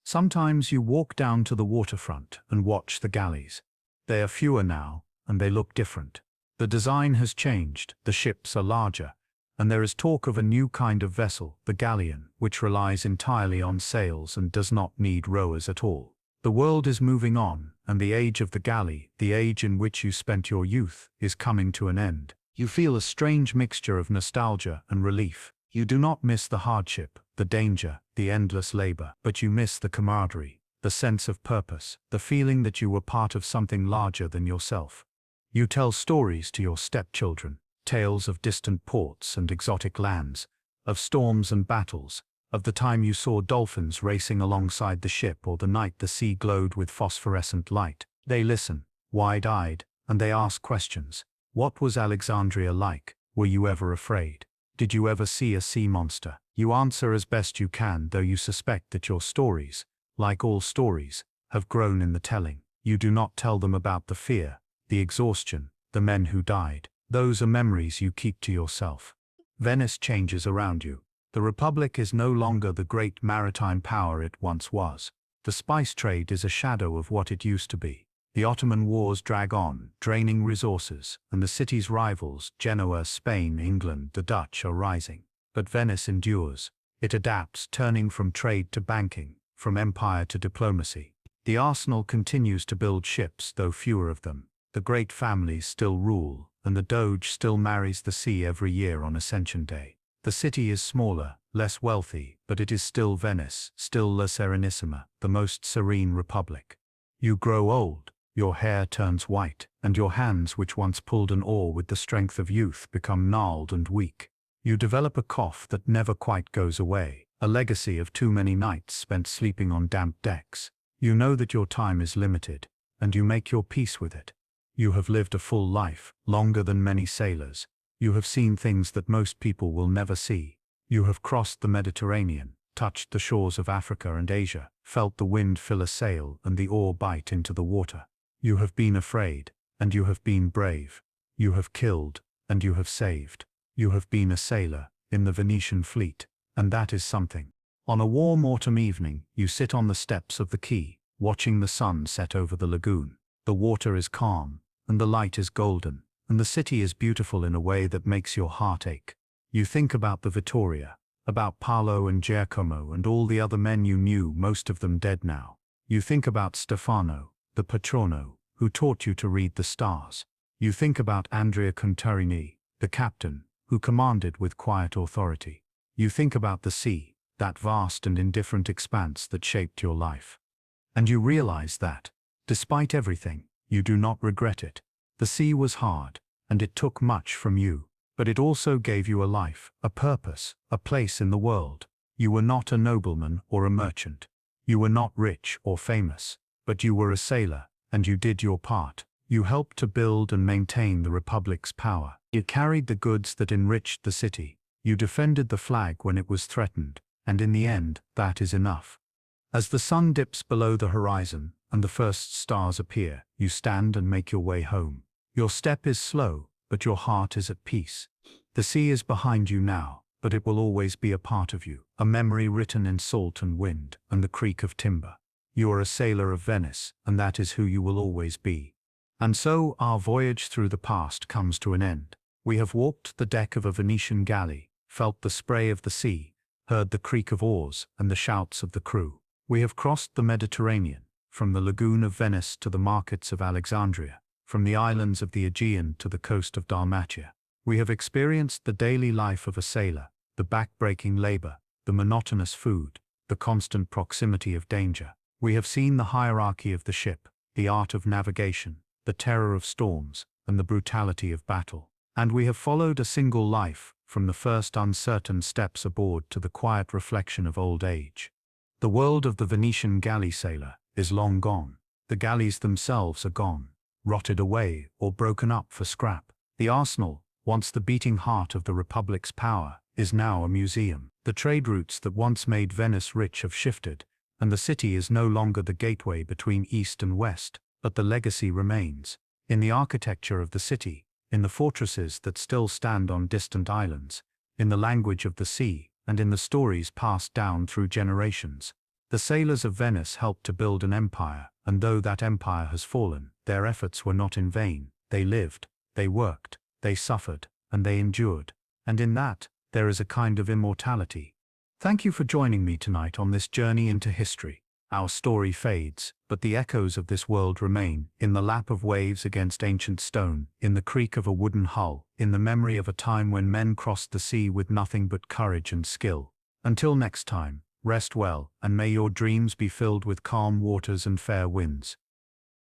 Sometimes you walk down to the waterfront and watch the galleys. They are fewer now, and they look different. The design has changed, the ships are larger, and there is talk of a new kind of vessel, the galleon, which relies entirely on sails and does not need rowers at all. The world is moving on, and the age of the galley, the age in which you spent your youth, is coming to an end. You feel a strange mixture of nostalgia and relief. You do not miss the hardship, the danger, the endless labor, but you miss the camaraderie, the sense of purpose, the feeling that you were part of something larger than yourself. You tell stories to your stepchildren, tales of distant ports and exotic lands, of storms and battles, of the time you saw dolphins racing alongside the ship or the night the sea glowed with phosphorescent light. They listen, wide-eyed, and they ask questions. What was Alexandria like? Were you ever afraid? Did you ever see a sea monster? You answer as best you can, though you suspect that your stories, like all stories, have grown in the telling. You do not tell them about the fear, the exhaustion, the men who died. Those are memories you keep to yourself. Venice changes around you. The Republic is no longer the great maritime power it once was. The spice trade is a shadow of what it used to be. The Ottoman wars drag on, draining resources, and the city's rivals, Genoa, Spain, England, the Dutch, are rising. But Venice endures. It adapts, turning from trade to banking, from empire to diplomacy. The arsenal continues to build ships, though fewer of them. The great families still rule, and the Doge still marries the sea every year on Ascension Day. The city is smaller, less wealthy, but it is still Venice, still La Serenissima, the most serene republic. You grow old, your hair turns white, and your hands, which once pulled an oar with the strength of youth, become gnarled and weak. You develop a cough that never quite goes away, a legacy of too many nights spent sleeping on damp decks. You know that your time is limited, and you make your peace with it. You have lived a full life, longer than many sailors. You have seen things that most people will never see. You have crossed the Mediterranean, touched the shores of Africa and Asia, felt the wind fill a sail and the oar bite into the water. You have been afraid, and you have been brave. You have killed, and you have saved. You have been a sailor, in the Venetian fleet, and that is something. On a warm autumn evening, you sit on the steps of the quay, watching the sun set over the lagoon. The water is calm, and the light is golden, and the city is beautiful in a way that makes your heart ache. You think about the Vittoria, about Paolo and Giacomo and all the other men you knew, most of them dead now. You think about Stefano, the patrono, who taught you to read the stars. You think about Andrea Contarini, the captain, who commanded with quiet authority. You think about the sea, that vast and indifferent expanse that shaped your life. And you realize that, despite everything, you do not regret it. The sea was hard, and it took much from you, but it also gave you a life, a purpose, a place in the world. You were not a nobleman or a merchant. You were not rich or famous, but you were a sailor, and you did your part. You helped to build and maintain the Republic's power. You carried the goods that enriched the city. You defended the flag when it was threatened, and in the end, that is enough. As the sun dips below the horizon, and the first stars appear, you stand and make your way home. Your step is slow, but your heart is at peace. The sea is behind you now, but it will always be a part of you, a memory written in salt and wind, and the creak of timber. You are a sailor of Venice, and that is who you will always be. And so, our voyage through the past comes to an end. We have walked the deck of a Venetian galley, felt the spray of the sea, heard the creak of oars and the shouts of the crew. We have crossed the Mediterranean, from the lagoon of Venice to the markets of Alexandria, from the islands of the Aegean to the coast of Dalmatia. We have experienced the daily life of a sailor, the back-breaking labor, the monotonous food, the constant proximity of danger. We have seen the hierarchy of the ship, the art of navigation, the terror of storms, and the brutality of battle. And we have followed a single life, from the first uncertain steps aboard to the quiet reflection of old age. The world of the Venetian galley sailor is long gone. The galleys themselves are gone, rotted away or broken up for scrap. The arsenal, once the beating heart of the Republic's power, is now a museum. The trade routes that once made Venice rich have shifted, and the city is no longer the gateway between east and west, but the legacy remains. In the architecture of the city, in the fortresses that still stand on distant islands, in the language of the sea, and in the stories passed down through generations. The sailors of Venice helped to build an empire, and though that empire has fallen, their efforts were not in vain. They lived, They worked, they suffered, and they endured. And in that, there is a kind of immortality. Thank you for joining me tonight on this journey into history. Our story fades, but the echoes of this world remain, in the lap of waves against ancient stone, in the creak of a wooden hull, in the memory of a time when men crossed the sea with nothing but courage and skill. Until next time, rest well, and may your dreams be filled with calm waters and fair winds.